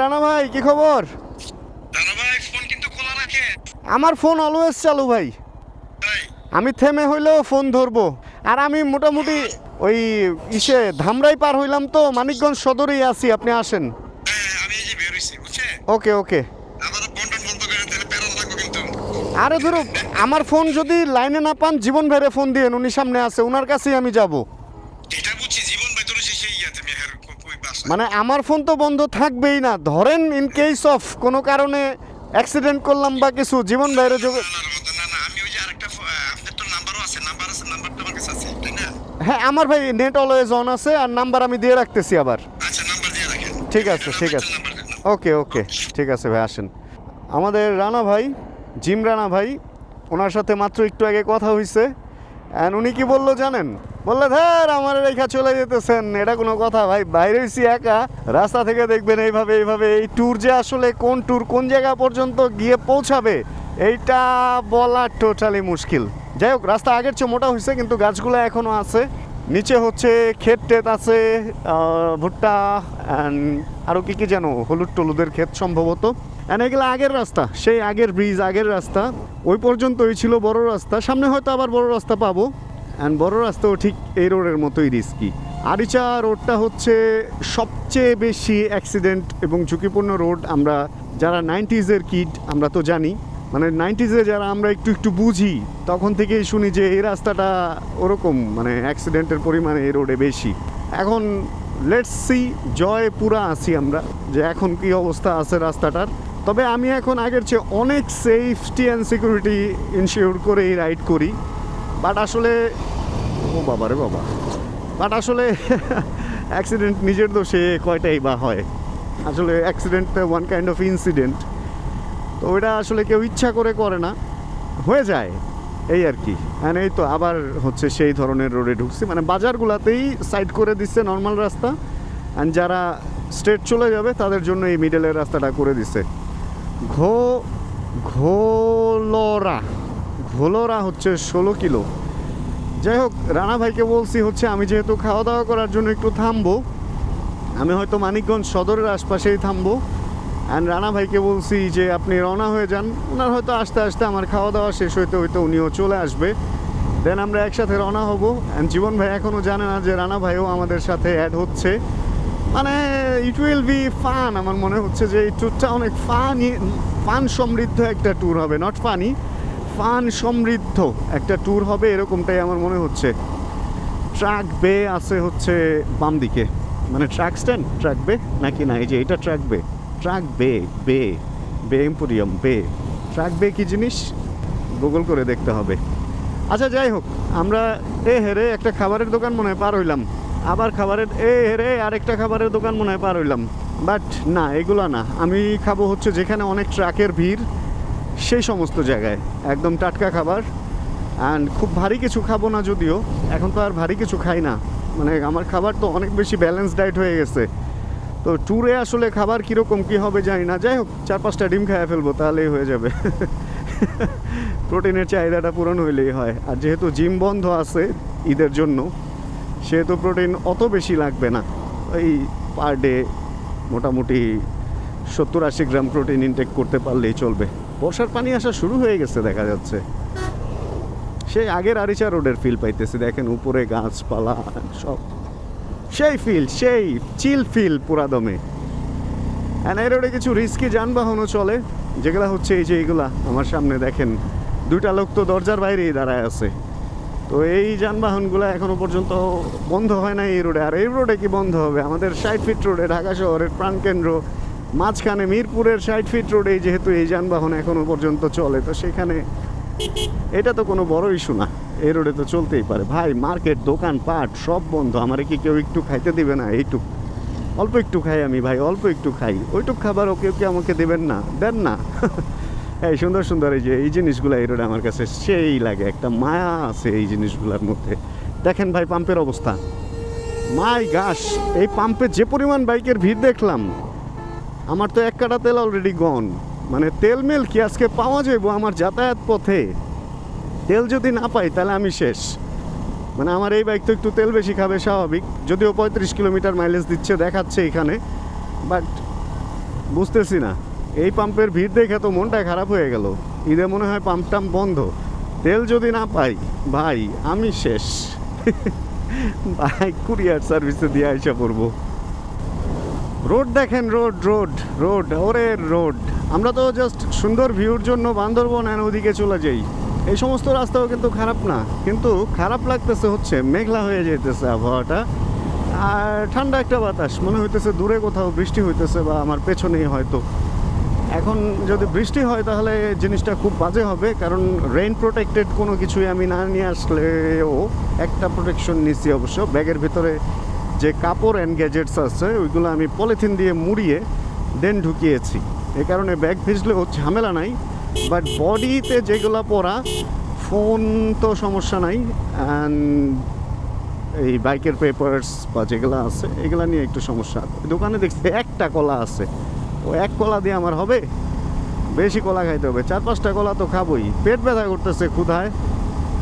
Speaker 1: রানা ভাই কি খবর?
Speaker 3: রানা ভাই ফোন কিন্তু খোলা রাখে।
Speaker 1: আমার ফোন অলওয়েজ চালু ভাই, আমি থেমে হইলেও ফোন ধরবো। আর আমি মোটামুটি ওই ধামরাই পার হইলাম তো, মানিকগঞ্জ সদরেই আছি, আপনি আসেন।
Speaker 3: আমি এই যে বের হইছি বুঝছে।
Speaker 1: ওকে ওকে।
Speaker 3: আমাদের বন্টন বন্ধ করে তাহলে পেরোল লাগবে কিন্তু।
Speaker 1: আরে ধরো, আমার ফোন যদি লাইনে না পান জীবন ভাইরে ফোন দিয়েন, উনি সামনে আছে, ওনার কাছেই আমি যাব।
Speaker 3: এটা বুঝছি, জীবন ভাই তোর সেই ইয়াতে মেহের কই বাসা।
Speaker 1: মানে আমার ফোন তো বন্ধ থাকবেই না, ধরেন ইন কেস অফ কোনো কারণে অ্যাক্সিডেন্ট করলাম বা কিছু, জীবন ভাইরে যোগ।
Speaker 3: না আমি ওই যে আরেকটা আপনার তো নাম্বারও আছে, নাম্বারটা আমার কাছে আছে তাই না?
Speaker 1: হ্যাঁ আমার ভাই নেট অলওয়েজ অন আছে, আর নাম্বার আমি দিয়ে রাখতেছি আবার।
Speaker 3: আচ্ছা নাম্বার দিয়ে রাখেন।
Speaker 1: ঠিক আছে ঠিক আছে, ওকে ওকে ঠিক আছে ভাই, আসেন। আমাদের রানা ভাই, জিম রানা ভাই, ওনার সাথে মাত্র একটু আগে কথা হয়েছে, অ্যান্ড উনি কি বললো জানেন? বললে ধর আমার রেখা চলে যেতেছেন, এটা কোনো কথা ভাই? বাইরে হয়েছি একা, রাস্তা থেকে দেখবেন এইভাবে এইভাবে। এই ট্যুর যে আসলে কোন ট্যুর, কোন জায়গা পর্যন্ত গিয়ে পৌঁছাবে এইটা বলা টোটালি মুশকিল। যাই হোক, রাস্তা আগের চেয়ে মোটা হয়েছে, কিন্তু গাছগুলো এখনও আছে। নিচে হচ্ছে ক্ষেত টেত আছে, ভুট্টা অ্যান্ড আরও কী কী যেন, হলুদ টলুদের ক্ষেত সম্ভবত। অ্যান্ড এগুলো আগের রাস্তা, সেই আগের ব্রিজ, আগের রাস্তা, ওই পর্যন্তই ছিল বড় রাস্তা। সামনে হয়তো আবার বড় রাস্তা পাবো, অ্যান্ড বড় রাস্তাও ঠিক এই রোডের মতোই রিস্কি। আরিচা রোডটা হচ্ছে সবচেয়ে বেশি অ্যাক্সিডেন্ট এবং ঝুঁকিপূর্ণ রোড। আমরা যারা 90s-এর কিড আমরা তো জানি, মানে 90s-এ যারা আমরা একটু একটু বুঝি, তখন থেকেই শুনি যে এই রাস্তাটা ওরকম, মানে অ্যাক্সিডেন্টের পরিমাণ এই রোডে বেশি। এখন লেটস সি, জয় পুরা আছি আমরা যে এখন কি অবস্থা আছে রাস্তাটার। তবে আমি এখন আগের চেয়ে অনেক সেফটি অ্যান্ড সিকিউরিটি ইনশিওর করেই রাইড করি। বাট আসলে ও বাবা রে বাবা, বাট আসলে অ্যাক্সিডেন্ট নিজের দোষে কয়টাই বা হয়। আসলে অ্যাক্সিডেন্টটা ওয়ান কাইন্ড অফ ইনসিডেন্ট, তো ওইটা আসলে কেউ ইচ্ছা করে করে না, হয়ে যায় এই আর কি। হ্যাঁ এই তো আবার হচ্ছে সেই ধরনের রোডে ঢুকছি, মানে বাজারগুলোতেই সাইড করে দিচ্ছে নর্মাল রাস্তা, অ্যান্ড যারা স্ট্রেট চলে যাবে তাদের জন্য এই মিডলের রাস্তাটা করে দিচ্ছে। ঘো ঘোলরা হচ্ছে 16 কিলো। যাই হোক, রানা ভাইকে বলছি হচ্ছে আমি যেহেতু খাওয়া দাওয়া করার জন্য একটু থামবো, আমি হয়তো মানিকগঞ্জ সদরের আশপাশেই থামবো। অ্যান্ড রানা ভাইকে বলছি যে আপনি রওনা হয়ে যান, ওনার হয়তো আস্তে আস্তে আমার খাওয়া দাওয়া শেষ হইতে হইতে উনিও চলে আসবে, দেন আমরা একসাথে রওনা হব। অ্যান্ড জীবন ভাই এখনও জানে না যে রানা ভাইও আমাদের সাথে অ্যাড হচ্ছে। মানে ইট উইল বি ফান। আমার মনে হচ্ছে যে এই ট্যুরটা অনেক ফান সমৃদ্ধ একটা ট্যুর হবে, নট ফানি, ফান সমৃদ্ধ একটা ট্যুর হবে, এরকমটাই আমার মনে হচ্ছে। ট্রাক বে আছে হচ্ছে বাম দিকে, মানে ট্রাক স্ট্যান্ড, ট্রাক বে নাকি না, এই যে এটা ট্রাক বে, ট্রাক বে বে বে এম্পোরিয়াম বে, ট্রাক বে কী জিনিস গুগল করে দেখতে হবে। আচ্ছা যাই হোক, আমরা হেরে একটা খাবারের দোকান মনে হয় পার হইলাম, আবার খাবারের হেরে আরেকটা খাবারের দোকান মনে হয় পার হইলাম, বাট না এগুলো না। আমি খাবো হচ্ছে যেখানে অনেক ট্রাকের ভিড়, সেই সমস্ত জায়গায় একদম টাটকা খাবার। অ্যান্ড খুব ভারী কিছু খাবো না, যদিও এখন তো আর ভারী কিছু খাই না, মানে আমার খাবার তো অনেক বেশি ব্যালেন্স ডায়েট হয়ে গেছে। তো ট্যুরে আসলে খাবার কীরকম কী হবে জানি না। যাই হোক, 4-5টা ডিম খাইয়ে ফেলবো, তাহলেই হয়ে যাবে। প্রোটিনের চাহিদাটা পূরণ হইলেই হয়। আর যেহেতু জিম বন্ধ আছে ঈদের জন্য, সেহেতু প্রোটিন অত বেশি লাগবে না। ওই পার ডে মোটামুটি 70-80 গ্রাম প্রোটিন ইনটেক করতে পারলেই চলবে। বর্ষার পানি আসা শুরু হয়ে গেছে দেখা যাচ্ছে, সেই আগের আরিচা রোডের ফিল পাইতেছি। দেখেন উপরে গাছপালা সব, সেই ফিল, সেই চিল ফিল পুরা দমে। অ্যান্ড এই রোডে কিছু রিস্কি যানবাহনও চলে, যেগুলো হচ্ছে এই যে এইগুলা আমার সামনে দেখেন, 2টা লোক তো দরজার বাইরেই দাঁড়ায় আছে। তো এই যানবাহনগুলো এখনও পর্যন্ত বন্ধ হয় না এই রোডে। আর এই রোডে কি বন্ধ হবে? আমাদের 60 ফিট রোডে, ঢাকা শহরের প্রাণকেন্দ্র, মাঝখানে মিরপুরের 60 ফিট রোডে যেহেতু এই যানবাহন এখনও পর্যন্ত চলে, তো সেখানে এটা তো কোনো বড় ইস্যু না, এই রোডে তো চলতেই পারে। ভাই মার্কেট, দোকান পাট সব বন্ধ, আমারে কি কেউ একটু খাইতে দিবে না? এইটুক অল্প একটু খাই আমি ভাই, অল্প একটু খাই, ওইটুক খাবার ওকে ওকে আমাকে দেবেন না, দেন না। এই সুন্দর সুন্দর এই যে এই জিনিসগুলো এই রোডে আমার কাছে সেই লাগে, একটা মায়া আছে এই জিনিসগুলোর মধ্যে। দেখেন ভাই পাম্পের অবস্থা, মাই গাশ, এই পাম্পে যে পরিমাণ বাইকের ভিড় দেখলাম, আমার তো 1 কাটা তেল অলরেডি গন। মানে তেল মেল কি আজকে পাওয়া যাইব আমার যাতায়াত পথে? তেল যদি না পাই তাহলে আমি শেষ। মানে আমার এই বাইক তো একটু তেল বেশি খাবে স্বাভাবিক, যদিও 35 কিলোমিটার মাইলেজ দিচ্ছে দেখাচ্ছে এখানে, বাট বুঝতেছি না। এই পাম্পের ভিড় দেখে তো মনটা খারাপ হয়ে গেল। ঈদে মনে হয় পাম্প টাম্প বন্ধ, তেল যদি না পাই ভাই আমি শেষ। বাইক কুরিয়ার সার্ভিসে দিয়ে আইসা পড়বো। রোড দেখেন, রোড রোড রোড, ওরে রোড। আমরা তো জাস্ট সুন্দর ভিউর জন্য বান্দরবন আর ওদিকে চলে যাই, এই সমস্ত রাস্তাও কিন্তু খারাপ না, কিন্তু খারাপ লাগতেছে হচ্ছে মেঘলা হয়ে যেতেছে আবহাওয়াটা, আর ঠান্ডা একটা বাতাস, মনে হইতেছে দূরে কোথাও বৃষ্টি হইতেছে বা আমার পেছনেই হয়তো। এখন যদি বৃষ্টি হয় তাহলে জিনিসটা খুব বাজে হবে, কারণ রেইন প্রোটেক্টেড কোনো কিছুই আমি না নিয়ে আসলেও একটা প্রোটেকশন নিচ্ছি অবশ্য। ব্যাগের ভিতরে যে কাপড় অ্যান্ড গ্যাজেটস আছে ওইগুলো আমি পলিথিন দিয়ে মুড়িয়ে দেন ঢুকিয়েছি, এই কারণে ব্যাগ ভিজলেও ঝামেলা নাই। বাট বডিতে যেগুলো পরা, ফোন তো সমস্যা নাই, অ্যান্ড এই বাইকের পেপারস বা যেগুলো আছে এগুলো নিয়ে একটু সমস্যা। দোকানে দেখছি একটা কলা আছে, ও এক কলা দিয়ে আমার হবে? বেশি কলা খাইতে হবে, 4-5টা কলা তো খাবোই। পেট ব্যথা করতেছে ক্ষুধায়,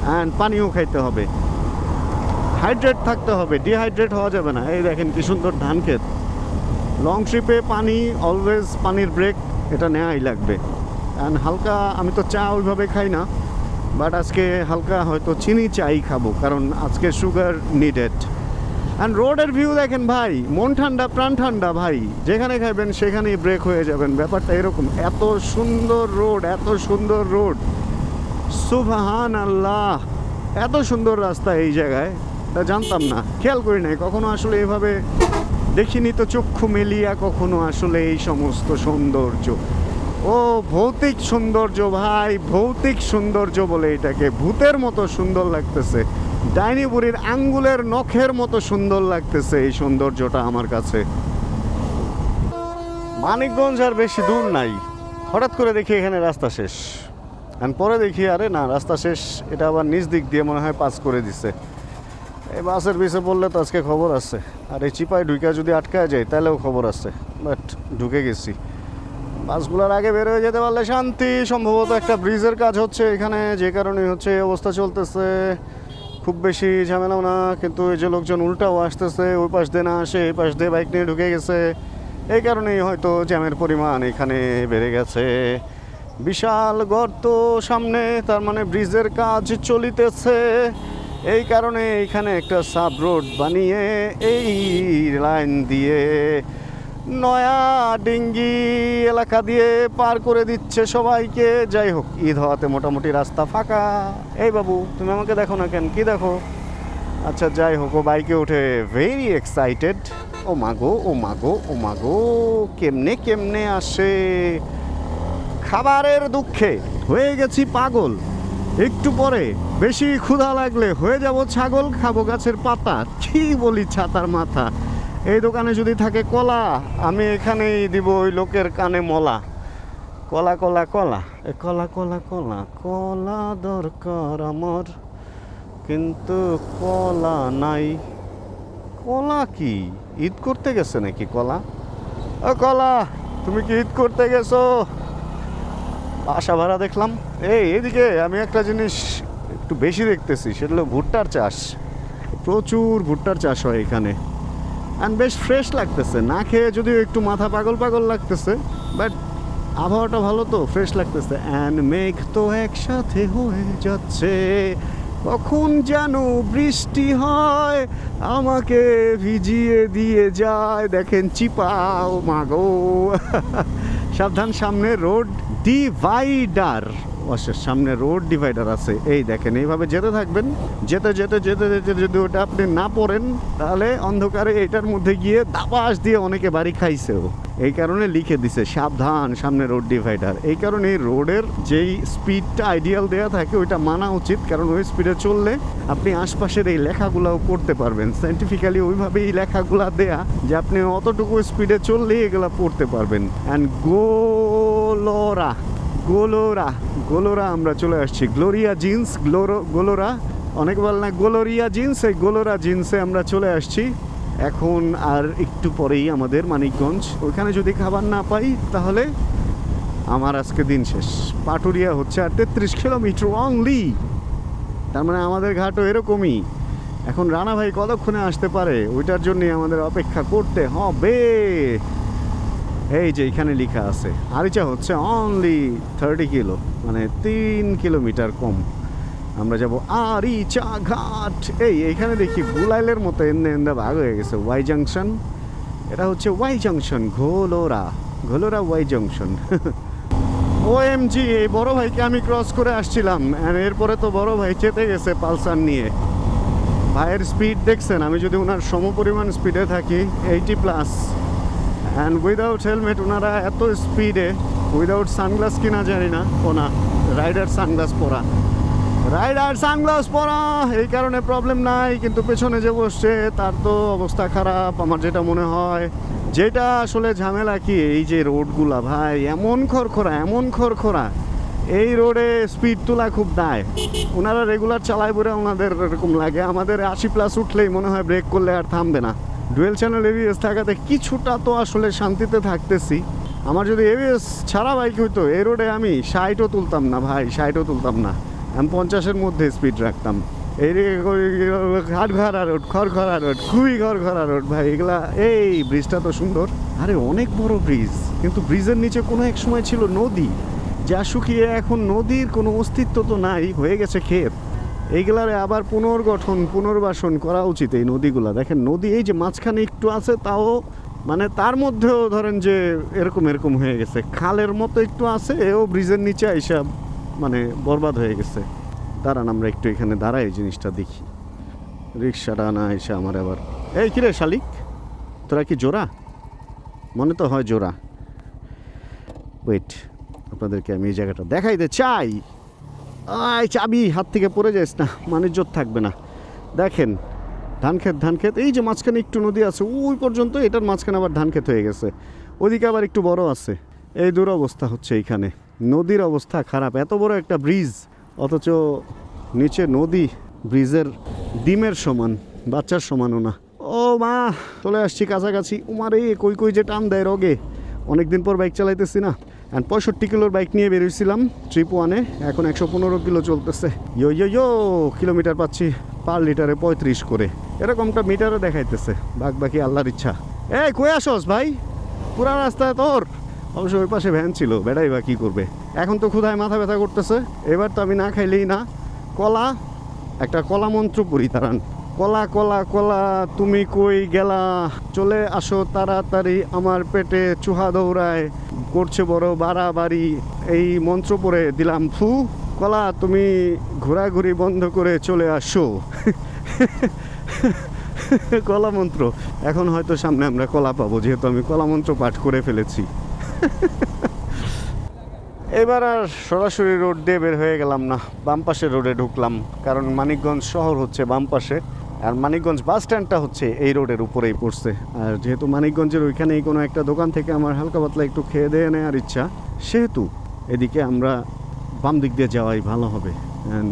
Speaker 1: অ্যান্ড পানিও খাইতে হবে, হাইড্রেট থাকতে হবে, ডিহাইড্রেট হওয়া যাবে না। এই দেখেন কি সুন্দর ধান ক্ষেত। লং ট্রিপে পানি অলওয়েজ, পানির ব্রেক এটা নেওয়াই লাগবে। অ্যান্ড হালকা, আমি তো চা ওইভাবে খাই না, বাট আজকে হালকা হয়তো চিনি চাই খাবো, কারণ আজকে সুগার নিডেড। অ্যান্ড রোডের ভিউ দেখেন ভাই, মন ঠান্ডা প্রাণ ঠান্ডা ভাই, যেখানে খাইবেন সেখানেই ব্রেক হয়ে যাবেন, ব্যাপারটা এরকম। এত সুন্দর রোড, এত সুন্দর রোড, সুবহান আল্লাহ, এত সুন্দর রাস্তা এই জায়গায়, তা জানতাম না, খেয়াল করি নাই কখনো, আসলে এভাবে দেখিনি তো চক্ষু মেলিয়া কখনো আসলে এই সমস্ত সৌন্দর্য। ও ভৌতিক সৌন্দর্য ভাই, ভৌতিক সৌন্দর্য বলে এটাকে, ভূতের মতো সুন্দর লাগতেছে, ডাইনি বুড়ির আঙ্গুলের নখের মতো সুন্দর লাগতেছে এই সৌন্দর্যটা আমার কাছে। মানিকগঞ্জ আর বেশি দূর নাই, হঠাৎ করে দেখি এখানে রাস্তা শেষ, আর পরে দেখি আরে না রাস্তা শেষ, এটা আবার নিচ দিক দিয়ে মনে হয় পাস করে দিছে। এই বাসের পিছে পড়লে তো আজকে খবর আছে, আর এই চিপায় ঢুকে যদি আটকায় যায় তাহলেও খবর আছে, বাট ঢুকে গেছি। বাসগুলোর আগে বের হয়ে যেতে পারলে শান্তি। সম্ভবত একটা ব্রিজের কাজ হচ্ছে এখানে, যে কারণে হচ্ছে এই অবস্থা চলতেছে। খুব বেশি ঝামেলাও না, কিন্তু এই যে লোকজন উল্টাও আসতেছে, ওই পাশ দিয়ে না আসে এই পাশ দিয়ে বাইক নিয়ে ঢুকে গেছে, এই কারণেই হয়তো জ্যামের পরিমাণ এখানে বেড়ে গেছে। বিশাল গর্ত সামনে, তার মানে ব্রিজের কাজ চলিতেছে। এই কারণে এখানে একটা সাব রোড বানিয়ে এই লাইন দিয়ে নয়া ডিঙ্গি এলাকা দিয়ে পার করে দিচ্ছে সবাইকে। যাই হোক, ঈদ হওয়াতে মোটামুটি রাস্তা ফাঁকা। এই বাবু, তুমি আমাকে দেখো না কেন, কি দেখো? আচ্ছা যাই হোক, ও বাইকে উঠে ভেরি এক্সাইটেড। ও মাগো, ও মাগো, ও মাগো, কেমনে কেমনে আসে। খাবারের দুঃখে হয়ে গেছি পাগল। একটু পরে বেশি ক্ষুধা লাগলে হয়ে যাব ছাগল, খাবো গাছের পাতা। কি বলি ছাতার মাথা। এই দোকানে যদি থাকে কলা, আমি এখানেই দিব ওই লোকের কানে মলা। কলা কলা কলা, এ কলা কলা কলা, কলা দরকার আমার, কিন্তু কলা নাই। কলা কি ঈদ করতে গেছে নাকি কলা? ও কলা, তুমি কি ঈদ করতে গেছো? বাসা ভাড়া দেখলাম। এইদিকে আমি একটা জিনিস একটু বেশি দেখতেছি, সেটা হলো ভুট্টার চাষ। প্রচুর ভুট্টার চাষ হয় এখানে, অ্যান্ড বেশ ফ্রেশ লাগতেছে। না খেয়ে যদিও একটু মাথা পাগল পাগল লাগতেছে, বাট আবহাওয়াটা ভালো তো, ফ্রেশ লাগতেছে। অ্যান্ড মেঘ তো একসাথে হয়ে যাচ্ছে, কখন যেন বৃষ্টি হয়, আমাকে ভিজিয়ে দিয়ে যায়। দেখেন চিপাও মাগো। সাবধান, সামনে রোড ডিভাইডার, সামনে রোড ডিভাইডার আছে। এই দেখেন, এইভাবে যেতে থাকবেন, যেতে যেতে যেতে যেতে যদি ওটা আপনি না পড়েন, তাহলে অন্ধকারে এটার মধ্যে গিয়ে দাবাস দিয়ে অনেকে বাড়ি খাইছেও। এই কারণে লিখে দিছে সাবধান, সামনে রোড ডিভাইডার। এই কারণে রোডের যেই স্পিডটা আইডিয়াল দেওয়া থাকে ওইটা মানা উচিত, কারণ ওই স্পিডে চললে আপনি আশপাশের এই লেখাগুলোও পড়তে পারবেন। সায়েন্টিফিক্যালি ওইভাবেই এই লেখাগুলো দেয়া যে আপনি অতটুকু স্পিডে চললেই এগুলো পড়তে পারবেন। অ্যান্ড গোলোরা গোলোরা গোলোরা আমরা চলে আসছি। গ্লোরিয়া জিন্স, গোলোরা, অনেক বল না গোলোরিয়া জিন্স, এই গোলোরা জিন্সে আমরা চলে আসছি। এখন আর একটু পরেই আমাদের মানিকগঞ্জ। ওইখানে যদি খাবার না পাই তাহলে আমার আজকে দিন শেষ। পাটুরিয়া হচ্ছে আর 33 কিলোমিটার অনলি, তার মানে আমাদের ঘাটও এরকমই। এখন রানা ভাই কতক্ষণে আসতে পারে, ওইটার জন্যই আমাদের অপেক্ষা করতে হবে। এই যে এখানে লেখা আছে আরিচা হচ্ছে অনলি 30 কিলো, মানে 3 কিলোমিটার কম। আমরা যাব আরিচা ঘাট। এইখানে দেখি বুলাইলের মতো এন্দা ভাগ হয়ে গেছে। ওয়াই জাংশন, এটা হচ্ছে Y junction, Gholora Y junction. OMG, এই বড় ভাইকে আমি ক্রস করে আসছিলাম, এরপরে তো বড় ভাই চেতে গেছে পালসার নিয়ে। ভাইয়ের স্পিড দেখছেন, আমি যদি ওনার সমপরিমাণ স্পিডে থাকি 80+, অ্যান্ড উইদাউট হেলমেট ওনারা এত স্পিডে, উইদাউট সানগ্লাস কিনা জানি না, ও না, রাইডার সানগ্লাস পরা, এই কারণে প্রবলেম নাই। কিন্তু পেছনে যে বসছে তার তো অবস্থা খারাপ আমার যেটা মনে হয়। যেটা আসলে ঝামেলা কি, এই যে রোডগুলা ভাই এমন খড়খড়া, এই রোডে স্পিড তোলা খুব দায়। ওনারা রেগুলার চালায় বলে ওনাদের এরকম লাগে। আমাদের 80+ উঠলেই মনে হয় ব্রেক করলে আর থামবে না। ডুয়েল চ্যানেল এবিএস থাকাতে কিছুটা তো আসলে শান্তিতে থাকতেছি। আমার যদি এবিএস ছাড়া বাইক হইতো, এই রোডে আমি 60ও তুলতাম না ভাই, 60ও তুলতাম না, আমি 50-এর মধ্যে স্পিড রাখতাম। এই খড়খড়া রোড, খুবই খড়খড়া রোড ভাই এগুলা। এই ব্রিজটা তো সুন্দর, আরে অনেক বড় ব্রিজ, কিন্তু ব্রিজের নিচে কোনো এক সময় ছিল নদী, যা শুকিয়ে এখন নদীর কোনো অস্তিত্ব তো নাই, হয়ে গেছে ক্ষেত। এইগুলারে আবার পুনর্বাসন করা উচিত এই নদীগুলা। দেখেন নদী এই যে মাঝখানে একটু আছে, তাও মানে তার মধ্যেও ধরেন যে এরকম হয়ে গেছে, খালের মতো একটু আছে, এও ব্রিজের নিচে এইসব মানে বরবাদ হয়ে গেছে। দাঁড়ান আমরা একটু এখানে দাঁড়াই, এই জিনিসটা দেখি। রিক্সাটা না এসে আমার আবার, এই কিরে শালিক, তোরা কি জোড়া? মনে তো হয় জোড়া। ওয়েট, আপনাদেরকে আমি এই জায়গাটা দেখাইতে চাই। চাবি হাত থেকে পড়ে যাস না, মানিজ্জত থাকবে না। দেখেন ধান ক্ষেত, এই যে মাঝখানে একটু নদী আছে ওই পর্যন্ত, এটার মাঝখানে আবার ধান ক্ষেত হয়ে গেছে, ওদিকে আবার একটু বড় আছে। এই দুরবস্থা হচ্ছে এইখানে, নদীর অবস্থা খারাপ। এত বড় একটা ব্রিজ, অথচ নিচে নদী ব্রিজের ডিমের সমান, বাচ্চার সমানও না। ও মা, চলে আসছি কাছাকাছি। উমারে কই যে টান দেয় রগে, অনেকদিন পর বাইক চালাইতেছি না। অ্যান্ড 65 কিলোর বাইক নিয়ে বেরিয়েছিলাম ট্রিপ 1-এ, এখন 115 কিলো চলতেছে। ইয়ো কিলোমিটার পাচ্ছি পার লিটারে 35 করে, এরকমটা মিটারে দেখাইতেছে। বাকি আল্লাহর ইচ্ছা। এই কই আসস ভাই? পুরা রাস্তায় তোর? অবশ্য ওই পাশে ভ্যান ছিল, বেড়াই বা কী করবে। এখন তো ক্ষুধায় মাথা ব্যথা করতেছে, এবার তো আমি না খাইলেই না। কলা, একটা কলা মন্ত্র পড়ি তারান। কলা কলা কলা তুমি কই গেলা, চলে আসো তাড়াতাড়ি, আমার পেটে চুহা দৌড়ায়, করছে বড় বাড়াবাড়ি। এই মন্ত্র পড়ে দিলাম ফু। কলা তুমি ঘোরাঘুরি বন্ধ করে চলে আসো। কলা মন্ত্র। এখন হয়তো সামনে আমরা কলা পাবো, যেহেতু আমি কলা মন্ত্র পাঠ করে ফেলেছি। এবার আর সরাসরি রোড দিয়ে বের হয়ে গেলাম না, বাম পাশের রোডে ঢুকলাম, কারণ মানিকগঞ্জ শহর হচ্ছে বাম পাশে, আর মানিকগঞ্জ বাস স্ট্যান্ডটা হচ্ছে এই রোডের উপরেই পড়ছে। আর যেহেতু মানিকগঞ্জের ওইখানেই কোনো একটা দোকান থেকে আমার হালকা পাতলা একটু খেয়ে দিয়ে নেওয়ার ইচ্ছা, সেহেতু এদিকে আমরা বাম দিক দিয়ে যাওয়াই ভালো হবে। অ্যান্ড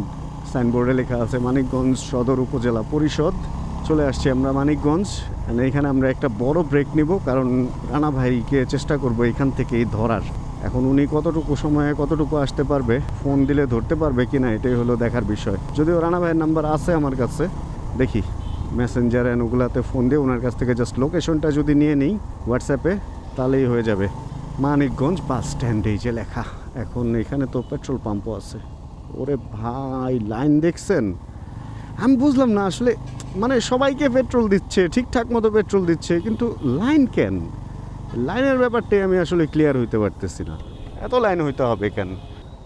Speaker 1: সাইনবোর্ডে লেখা আছে মানিকগঞ্জ সদর উপজেলা পরিষদ। চলে আসছি আমরা মানিকগঞ্জ। অ্যান্ড এইখানে আমরা একটা বড় ব্রেক নিব, কারণ রানা ভাইকে চেষ্টা করবো এখান থেকেই ধরার। এখন উনি কতটুকু সময়ে কতটুকু আসতে পারবে, ফোন দিলে ধরতে পারবে কিনা, এটাই হলো দেখার বিষয়। যদিও রানা ভাইয়ের নাম্বার আছে আমার কাছে, দেখি মেসেঞ্জার অ্যান্ড ওগুলাতে ফোন দিয়ে ওনার কাছ থেকে জাস্ট লোকেশনটা যদি নিয়ে নিই হোয়াটসঅ্যাপে, তাহলেই হয়ে যাবে। মানিকগঞ্জ বাস স্ট্যান্ড এই যে লেখা। এখন এখানে তো পেট্রোল পাম্পও আছে। ওরে ভাই, লাইন দেখছেন? আমি বুঝলাম না আসলে, মানে সবাইকে পেট্রোল দিচ্ছে, ঠিকঠাক মতো পেট্রোল দিচ্ছে, কিন্তু লাইন কেন? লাইনের ব্যাপারটাই আমি আসলে ক্লিয়ার হইতে পারতেছি না, এত লাইন হইতে হবে কেন?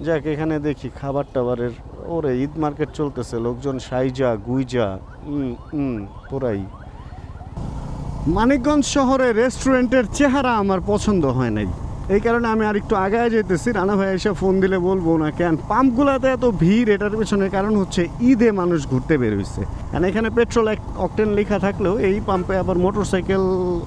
Speaker 1: যাক, এখানে দেখি খাবার টাবারের, ওরে ঈদ মার্কেট চলতেছে, লোকজন সাইজা গুইজা পুরাই। মানিকগঞ্জ শহরে রেস্টুরেন্টের চেহারা আমার পছন্দ হয় নাই, এই কারণে আমি আর একটু আগায় যেতেছি। রানা ভাই এসে ফোন দিলে বলবো না কেন পাম্পগুলোতে এত ভিড়, এটার পেছনের কারণ হচ্ছে ঈদে মানুষ ঘুরতে বের হয়েছে। কারণ এখানে পেট্রোল অকটেন লেখা থাকলেও এই পাম্পে আবার মোটরসাইকেল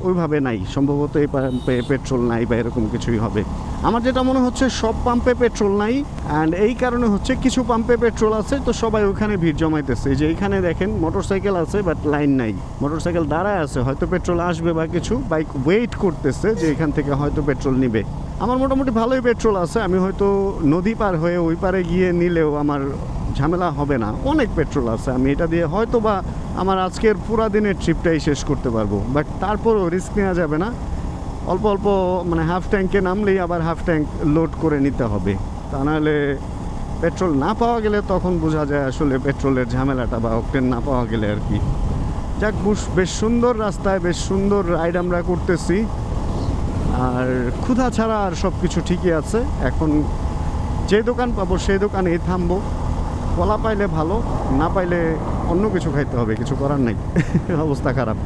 Speaker 1: ওইভাবে নাই, সম্ভবত এই পাম্পে পেট্রোল নাই বা এরকম কিছুই হবে। আমার যেটা মনে হচ্ছে সব পাম্পে পেট্রোল নাই, অ্যান্ড এই কারণে হচ্ছে কিছু পাম্পে পেট্রোল আছে, তো সবাই ওখানে ভিড় জমাইতেছে। এই যে এইখানে দেখেন মোটরসাইকেল আছে বাট লাইন নাই, মোটরসাইকেল দাঁড়ায় আছে, হয়তো পেট্রোল আসবে বা কিছু, বাইক ওয়েট করতেছে যে এখান থেকে হয়তো পেট্রোল নিবে। আমার মোটামুটি ভালোই পেট্রোল আছে, আমি হয়তো নদী পার হয়ে ওই পারে গিয়ে নিলেও আমার ঝামেলা হবে না, অনেক পেট্রোল আছে। আমি এটা দিয়ে হয়তো বা আমার আজকের পুরা দিনের ট্রিপটাই শেষ করতে পারবো, বাট তারপরও রিস্ক নেওয়া যাবে না। অল্প অল্প মানে হাফ ট্যাঙ্কে নামলেই আবার হাফ ট্যাঙ্ক লোড করে নিতে হবে, তা নাহলে পেট্রোল না পাওয়া গেলে তখন বোঝা যায় আসলে পেট্রোলের ঝামেলাটা, বা অকটেন না পাওয়া গেলে আর কি। যাক, বেশ সুন্দর রাস্তায় বেশ সুন্দর রাইড আমরা করতেছি, আর ক্ষুধা ছাড়া আর সব কিছু ঠিকই আছে। এখন যে দোকান পাবো সেই দোকানেই থামবো, কলা পাইলে ভালো, না পাইলে অন্য কিছু খাইতে হবে, কিছু করার নাই। অবস্থা খারাপ।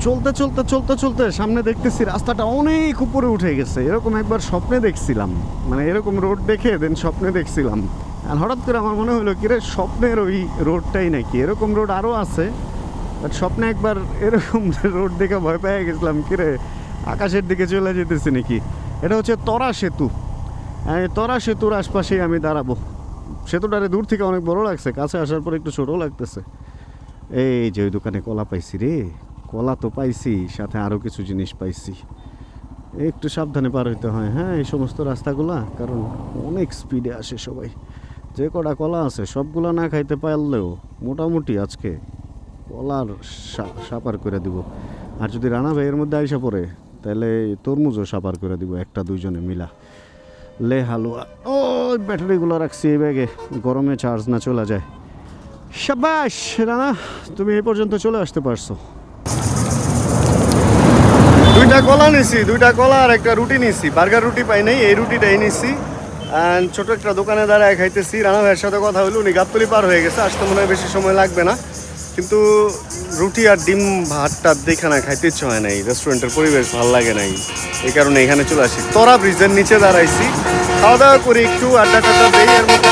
Speaker 1: চলতে চলতে চলতে চলতে সামনে দেখতেছি রাস্তাটা অনেক উপরে উঠে গেছে। এরকম একবার স্বপ্নে দেখছিলাম, মানে এরকম রোড দেখে দেন স্বপ্নে দেখছিলাম, আর হঠাৎ করে আমার মনে হলো কিরে স্বপ্নের ওই রোডটাই নাকি, এরকম রোড আরও আছে, বাট স্বপ্নে একবার এরকম রোড দেখে ভয় পেয়ে গেছিলাম, কিরে আকাশের দিকে চলে যেতেছি নাকি। এটা হচ্ছে তরা সেতু, তরা সেতুর আশপাশেই আমি দাঁড়াবো। সেতুটারে দূর থেকে অনেক বড় লাগছে, কাছে আসার পর একটু ছোটো লাগতেছে। এই যে ওই দোকানে কলা পাইছি রে, কলা তো পাইছি, সাথে আরও কিছু জিনিস পাইছি। একটু সাবধানে পার হইতে হয় হ্যাঁ এই সমস্ত রাস্তাগুলা, কারণ অনেক স্পিডে আসে সবাই। যে কটা কলা আছে সবগুলা না খাইতে পারলেও মোটামুটি আজকে কলার সাপার করে দিব। আর যদি রানা ভাইয়ের মধ্যে আইসা পড়ে তাহলে তরমুজও সাপার করে দিব, একটা দুইজনে মিলা। লে হালুয়া, ও ব্যাটারিগুলো রাখছি এই ব্যাগে, গরমে চার্জ না চলে যায়। শাবাশ রানা, তুমি এই পর্যন্ত চলে আসতে পারছো। দুইটা কলা নিছি, দুইটা কলা আর একটা রুটি নিছি। বার্গার রুটি পাই নাই, এই রুটিটাই নিছি। অ্যান্ড ছোট একটা দোকানে দাঁড়ায় খাইতেছি। রানা ভাইয়ের সাথে কথা হইলো, উনি গাবতলি পার হয়ে গেছে, আসতে মনে হয় বেশি সময় লাগবে না, কিন্তু রুটি আর ডিম ভাতটা দেখে না খাইতে ইচ্ছে হয় নাই, রেস্টুরেন্টের পরিবেশ ভালো লাগে নাই, এই কারণে এখানে চলে আসি। তরা ব্রিজের নিচে দাঁড়াইছি, খাওয়া দাওয়া করি, একটু আড্ডা টাড্ডা দেই, এর মধ্যে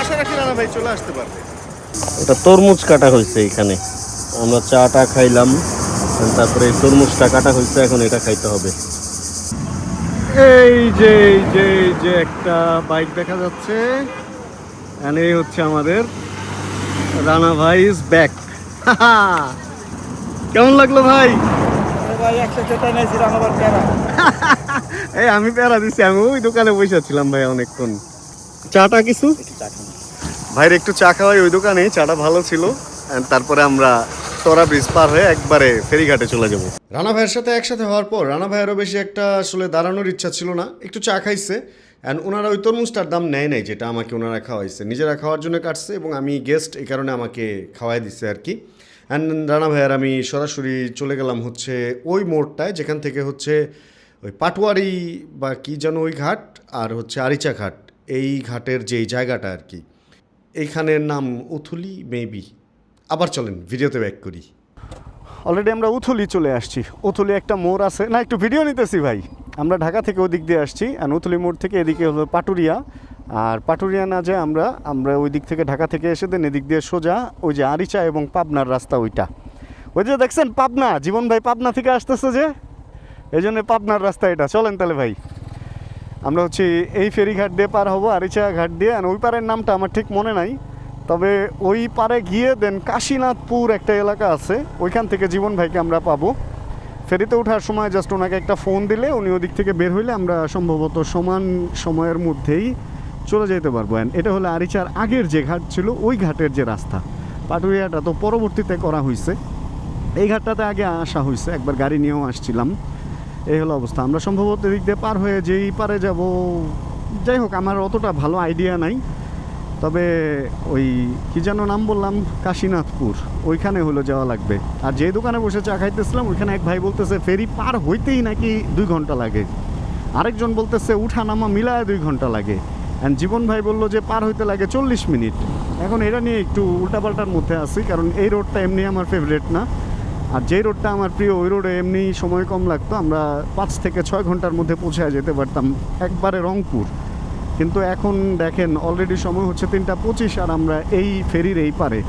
Speaker 1: আশা রাখি রানা ভাই চলে আসতে পারবে।
Speaker 4: এটা তরমুজ কাটা হয়েছে এখানে, আমরা চাটা খাইলাম, তারপরে তরমুজটা কাটা হয়েছে, এখন এটা খাইতে হবে।
Speaker 1: এই যে একটা বাইক দেখা যাচ্ছে, আর এই হচ্ছে আমাদের রানা ভাই ইজ ব্যাক। কেমন লাগলো ভাই?
Speaker 4: ভাই
Speaker 5: ভাই 100 টাকা নিয়েছিলাম আবার প্যারা।
Speaker 1: এই আমি প্যারা দিছি, আমি ওই দোকানে বসেছিলাম ভাই অনেকক্ষণ। চাটা কিছু ভাইয়ের একটু চা খাওয়াই ওই দোকানে, চাটা ভালো ছিল। And তারপরে আমরা তোরা ব্রিজ পার হয়ে একবারে ফেরিঘাটে চলে যাব।
Speaker 2: রানা ভাইয়ের সাথে একসাথে হওয়ার পর রানা ভাইয়েরও বেশি একটা আসলে দাঁড়ানোর ইচ্ছা ছিল না, একটু চা খাইছে। অ্যান্ড ওনারা ওই তরমুজটার দাম নেয় নাই যেটা আমাকে ওনারা খাওয়াইছে, নিজেরা খাওয়ার জন্য কাটছে এবং আমি গেস্ট এই কারণে আমাকে খাওয়াই দিছে আর কি। অ্যান্ড রানা ভাইয়ার আমি সরাসরি চলে গেলাম হচ্ছে ওই মোড়টায় যেখান থেকে হচ্ছে ওই পাটুয়ারি বা কি যেন ওই ঘাট আর হচ্ছে আরিচা ঘাট, এই ঘাটের যেই জায়গাটা আর কি, এইখানের নাম উথুলি মেবি। আবার চলেন ভিডিওতে ব্যাক করি।
Speaker 1: অলরেডি আমরা উথুলি চলে আসছি। উথুলি একটা মোড় আছে না, একটু ভিডিও নিতেছি ভাই। আমরা ঢাকা থেকে ওদিক দিয়ে আসছি, আর উথুলি মোড় থেকে এদিকে হলো পাটুরিয়া। আর পাটুরিয়া না যে আমরা ওই দিক থেকে ঢাকা থেকে এসে দেন এদিক দিয়ে সোজা ওই যে আরিচা এবং পাবনার রাস্তা ওইটা। ওই যে দেখছেন পাবনা, জীবন ভাই পাবনা থেকে আসতেছে যে, এই জন্য পাবনার রাস্তা এটা। চলেন তাহলে ভাই, আমরা হচ্ছে এই ফেরিঘাট দিয়ে পার হবো, আরিচা ঘাট দিয়ে। আর ওই পারের নামটা আমার ঠিক মনে নাই, তবে ওই পারে গিয়ে দেন কাশীনাথপুর একটা এলাকা আছে, ওইখান থেকে জীবন ভাইকে আমরা পাবো। ফেরিতে ওঠার সময় জাস্ট ওনাকে একটা ফোন দিলে উনি ওদিক থেকে বের হইলে আমরা সম্ভবত সমান সময়ের মধ্যেই চলে যেতে পারবো। অ্যান্ড এটা হলো আরিচার আগের যে ঘাট ছিল ওই ঘাটের যে রাস্তা। পাটুরিয়াটা তো পরবর্তীতে করা হয়েছে, এই ঘাটটাতে আগে আসা হয়েছে, একবার গাড়ি নিয়েও আসছিলাম। এই হলো অবস্থা। আমরা সম্ভবত এদিক দিয়ে পার হয়ে যেই পারে যাব, যাই হোক আমার অতটা ভালো আইডিয়া নাই। তবে ওই কি যেন নাম বললাম, কাশীনাথপুর, ওইখানে হলো যাওয়া লাগবে। আর যে দোকানে বসে চা খাইতেছিলাম ওইখানে এক ভাই বলতেছে ফেরি পার হইতেই নাকি 2 ঘন্টা লাগে, আরেকজন বলতেছে উঠা নামা মিলায় 2 ঘন্টা লাগে। অ্যান্ড জীবন ভাই বললো যে পার হইতে লাগে 40 মিনিট। এখন এটা নিয়ে একটু উল্টাপাল্টার মধ্যে আছি, কারণ এই রোডটা এমনি আমার ফেভারিট না। আর যেই রোডটা আমার প্রিয় ওই রোডে এমনি সময় কম লাগতো, আমরা 5 থেকে 6 ঘন্টার মধ্যে পৌঁছে যেতে পারতাম একবারে রংপুর। কিন্তু এখন দেখেন অলরেডি সময় হচ্ছে 3টা 25 আর আমরা এই ফেরির এই পারে।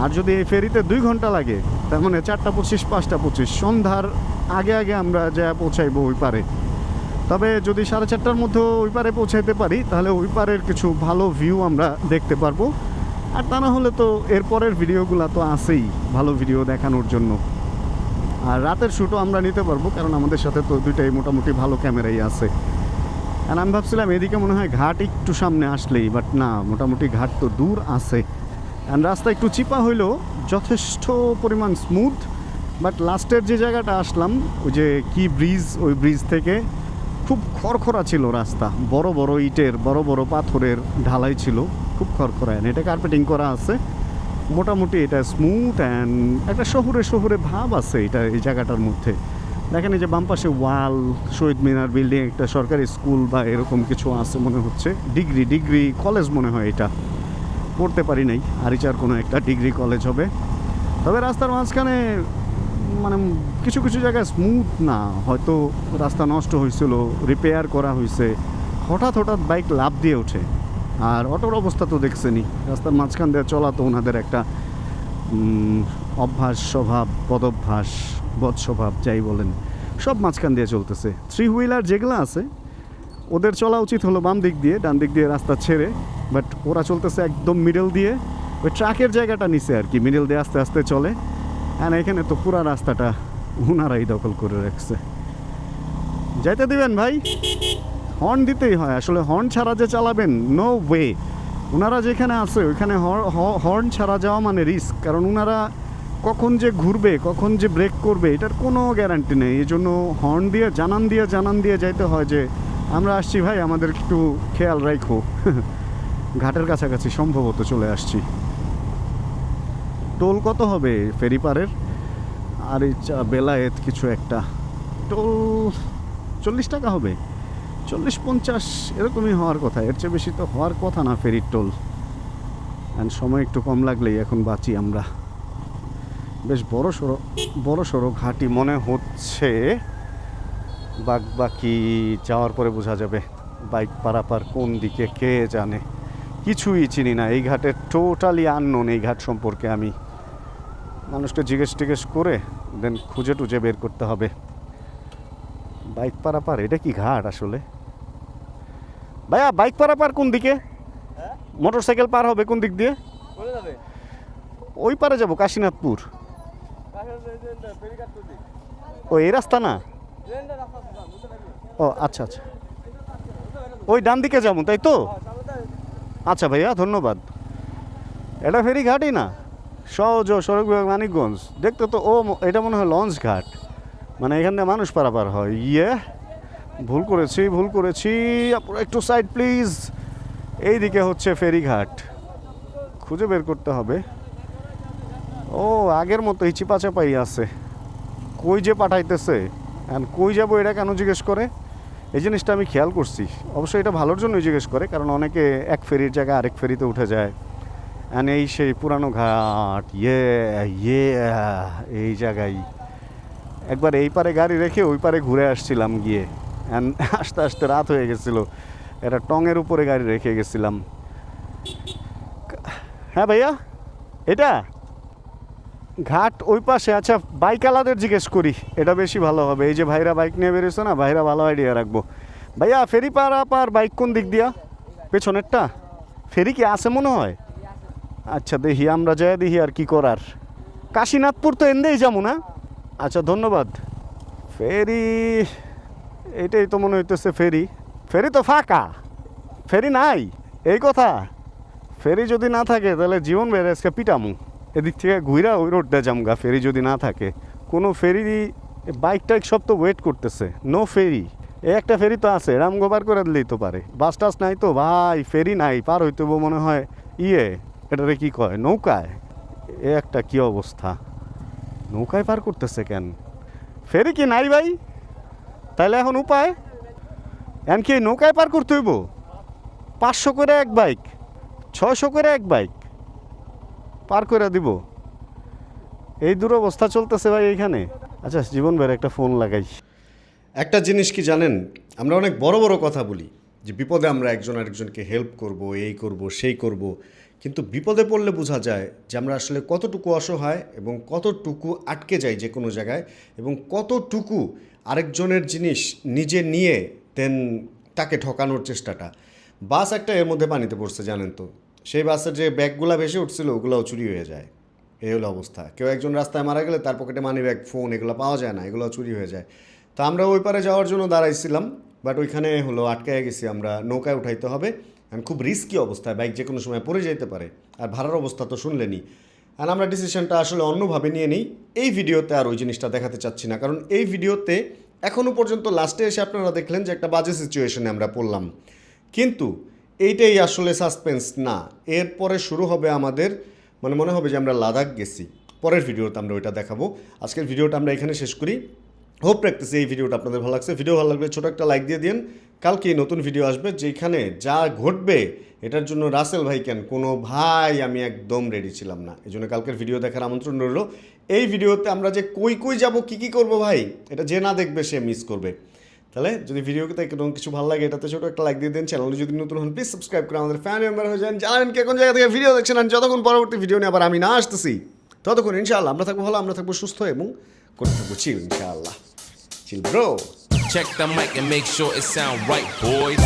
Speaker 1: আর যদি এই ফেরিতে 2 ঘন্টা লাগে তার মানে 4টা 25 5টা 25 সন্ধ্যার আগে আগে আমরা যা পৌঁছাইবো ওই পারে। তবে যদি 4:30টার মধ্যে ওই পারে পৌঁছাইতে পারি তাহলে ওই পারের কিছু ভালো ভিউ আমরা দেখতে পারবো। আর তা না হলে তো এরপরের ভিডিওগুলো তো আছেই ভালো ভিডিও দেখানোর জন্য। আর রাতের শ্যুটও আমরা নিতে পারবো, কারণ আমাদের সাথে তো দুইটাই মোটামুটি ভালো ক্যামেরাই আছে। আর আমি ভাবছিলাম এদিকে মনে হয় ঘাট একটু সামনে আসলেই, বাট না, মোটামুটি ঘাট তো দূর আছে। অ্যান্ড রাস্তা একটু চিপা হইলেও যথেষ্ট পরিমাণ স্মুথ। বাট লাস্টের যে জায়গাটা আসলাম ওই যে কি ব্রিজ, ওই ব্রিজ থেকে খুব খড়খড়া ছিল রাস্তা, বড় বড় ইটের বড় বড় পাথরের ঢালাই ছিল, খুব খড়খড়া। এটা কার্পেটিং করা আছে মোটামুটি, এটা স্মুথ অ্যান্ড একটা শহুরে শহুরে ভাব আছে এটা এই জায়গাটার মধ্যে। দেখেন এই যে বাম পাশে ওয়াল, শহীদ মিনার বিল্ডিং, একটা সরকারি স্কুল বা এরকম কিছু আছে মনে হচ্ছে, ডিগ্রি কলেজ মনে হয়, এটা পড়তে পারি নাই, আরিচার কোনো একটা ডিগ্রি কলেজ হবে। তবে রাস্তার মাঝখানে মানে কিছু কিছু জায়গায় স্মুথ না, হয়তো রাস্তা নষ্ট হয়েছিল, রিপেয়ার করা হয়েছে, হঠাৎ বাইক লাফ দিয়ে ওঠে। আর অটোর অবস্থা তো দেখছেনই, রাস্তার মাঝখান দিয়ে চলা তো ওনাদের একটা অভ্যাস, স্বভাব, বদভ্যাস, বদস্বভাব যাই বলেন, সব মাঝখান দিয়ে চলতেছে। 3 হুইলার যেগুলো আছে ওদের চলা উচিত হলো বাম দিক দিয়ে, ডান দিক দিয়ে রাস্তা ছেড়ে, বাট ওরা চলতেছে একদম মিডল দিয়ে, ওই ট্রাকের জায়গাটা নিচে আর কি, মিডল দিয়ে আস্তে আস্তে চলে। আর এখানে তো পুরা রাস্তাটা ওনারাই দখল করে রাখছে। যাইতে দিবেন ভাই, হর্ন দিতেই হয় আসলে, হর্ন ছাড়া যে চালাবেন নো ওয়ে। ওনারা যেখানে আছে ওইখানে হর্ন ছাড়া যাওয়া মানে রিস্ক, কারণ ওনারা কখন যে ঘুরবে, কখন যে ব্রেক করবে এটার কোনো গ্যারান্টি নেই। এই জন্য হর্ন দিয়ে জানান দিয়ে যাইতে হয় যে আমরা আসছি ভাই, আমাদের একটু খেয়াল রাখো। ঘাটের কাছাকাছি সম্ভবত চলে আসছি। টোল কত হবে ফেরি পারের? আর বেলায়েত কিছু একটা টোল 40 টাকা হবে, 40-50 এরকমই হওয়ার কথা, এর চেয়ে বেশি তো হওয়ার কথা না ফেরির টোল। অ্যান্ড সময় একটু কম লাগলেই এখন বাঁচি আমরা। বেশ বড় সড়ো ঘাটি মনে হচ্ছে, বাকি যাওয়ার পরে বোঝা যাবে। বাইক পারাপার কোন দিকে কে জানে, কিছুই চিনি না এই ঘাটের, টোটালি আননোন এই ঘাট সম্পর্কে। আমি মানুষকে জিজ্ঞেস করে দেন খুঁজে টুজে বের করতে হবে। বাইক পারাপার, এটা কি ঘাট আসলে ভাইয়া? বাইক পারাপার কোন দিকে? মোটরসাইকেল পার হবে কোন দিক দিয়ে? ওই পারে যাব কাশীনাথপুর। ও এই রাস্তা না? ও আচ্ছা আচ্ছা, ওই ডান দিকে যাবো তাই তো? আচ্ছা ভাইয়া ধন্যবাদ। এটা ফেরিঘাটই না, সহজ সড়ক বিভাগ মানিকগঞ্জ। দেখতে তো এটা মনে হয় লঞ্চ ঘাট, মানে এখান থেকে মানুষ পারাপার হয়। ভুল করেছি। আপনারা একটু সাইড প্লিজ। এইদিকে হচ্ছে ফেরিঘাট, খুঁজে বের করতে হবে। ও আগের মতোই চিপাচাপাই আছে, কই যে পাঠাইতেছে, কই যাবো এটা কেন জিজ্ঞেস করে, এই জিনিসটা আমি খেয়াল করছি। অবশ্যই এটা ভালোর জন্যই জিজ্ঞেস করে, কারণ অনেকে এক ফেরির জায়গায় আরেক ফেরিতে উঠে যায়। এই সেই পুরানো ঘাট, এই জায়গায় একবার এই পারে গাড়ি রেখে ওই পারে ঘুরে আসছিলাম গিয়ে, আস্তে আস্তে রাত হয়ে গেছিলো, এটা টঙের উপরে গাড়ি রেখে গেছিলাম। হ্যাঁ ভাইয়া, এটা ঘাট ওই পাশে। আচ্ছা বাইকওয়ালাদের জিজ্ঞেস করি, এটা বেশি ভালো হবে। এই যে ভাইরা বাইক নিয়ে বেরিয়েছে না, ভাইরা ভালো আইডিয়া রাখবো। ভাইয়া ফেরি পার বাইক কোন দিক দিয়া? পেছনেরটা ফেরি কি আছে মনে হয়? আচ্ছা দেখি, আমরা যাই দেখি আর কি করার। কাশীনাথপুর তো এন্দেই যাবো না? আচ্ছা ধন্যবাদ। ফেরি এটাই তো মনে হইতেছে ফেরি তো ফাঁকা, ফেরি নাই এই কথা। ফেরি যদি না থাকে তাহলে জীবন বেড়ে আজকে পিটামু। এদিক থেকে ঘুরা ওই রোডটা জামগা, ফেরি যদি না থাকে। কোনো ফেরি, বাইক টাইক সব তো ওয়েট করতেছে, নো ফেরি। একটা ফেরি তো আছে, রামগো পার করে দিলেই তো পারে। বাস টাস নাই তো ভাই, ফেরি নাই, পার হইতে মনে হয় এটারে কি কয়, নৌকায়। একটা কি অবস্থা, নৌকায় পার করতেছে কেন? ফেরি কি নাই ভাই? তাইলে এখন উপায় কি নৌকায় পার করতে হইব? 500 করে এক বাইক, 600 করে এক বাইক পার করে দিব। এই দুরবস্থা চলতেছে ভাই এইখানে। আচ্ছা জীবন ভাইয়ের একটা ফোন লাগাই।
Speaker 2: একটা জিনিস কি জানেন, আমরা অনেক বড় বড় কথা বলি যে বিপদে আমরা একজন আরেকজনকে হেল্প করব, এই করব, সেই করব, কিন্তু বিপদে পড়লে বোঝা যায় যে আমরা আসলে কতটুকু অসহায় এবং কতটুকু আটকে যাই যে কোনো জায়গায়, এবং কতটুকু আরেকজনের জিনিস নিজে নিয়ে দেন তাকে ঠকানোর চেষ্টাটা। বাস একটা এর মধ্যে পানিতে পড়ছে জানেন তো, সেই বাসের যে ব্যাগগুলো ভেসে উঠছিল ওগুলোও চুরি হয়ে যায়। এই হলো অবস্থা। কেউ একজন রাস্তায় মারা গেলে তার পকেটে মানি ব্যাগ, ফোন এগুলো পাওয়া যায় না, এগুলো চুরি হয়ে যায়। তো আমরা ওই পারে যাওয়ার জন্য দাঁড়াইছিলাম, বাট ওইখানে হলো আটকায় গেছি আমরা, নৌকায় উঠাইতে হবে। খুব রিস্কি অবস্থায়, বাইক যে কোনো সময় পড়ে যেতে পারে, আর ভাড়ার অবস্থা তো শুনলেনি। আর আমরা ডিসিশনটা আসলে অন্যভাবে নিয়ে নিই। এই ভিডিওতে আর ওই জিনিসটা দেখাতে চাচ্ছি না, কারণ এই ভিডিওতে এখনও পর্যন্ত লাস্টে এসে আপনারা দেখলেন যে একটা বাজে সিচুয়েশনে আমরা পড়লাম, কিন্তু এইটাই আসলে সাসপেন্স না। এরপরে শুরু হবে আমাদের মনে হবে যে আমরা লাদাখ গেছি। পরের ভিডিওতে আমরা ওইটা দেখাবো। আজকের ভিডিওটা আমরা এখানে শেষ করি। হোপ রাখতেছি এই ভিডিওটা আপনাদের ভালো লাগছে। ভিডিও ভালো লাগলে ছোটো একটা লাইক দিয়ে দিন। কালকে নতুন ভিডিও আসবে, যেখানে যা ঘটবে এটার জন্য রাসেল ভাই কেন কোনো ভাই আমি একদম রেডি ছিলাম না, এই জন্য কালকের ভিডিও দেখার আমন্ত্রণ রইল। এই ভিডিওতে আমরা যে কই যাব কী করবো ভাই, এটা যে না দেখবে সে মিস করবে। তাহলে যদি ভিডিওতে কোনো কিছু ভালো লাগে এটাতে ছোটো একটা লাইক দিয়ে দেন। চ্যানেলে যদি নতুন হন প্লিজ সাবস্ক্রাইব করে আমাদের ফ্যান মেম্বার হয়ে যান। জানেন কে কোন জায়গা থেকে ভিডিও দেখছেন, আর যতক্ষণ পরবর্তী ভিডিও নিয়ে আবার আমি না আসতেছি ততক্ষণ ইনশাআল্লাহ আমরা থাকবো ভালো, আমরা থাকবো সুস্থ এবং করতে থাকবো চিল ইনশাআল্লাহ। Chill bro.
Speaker 6: Check the mic and make sure it sound right, boys.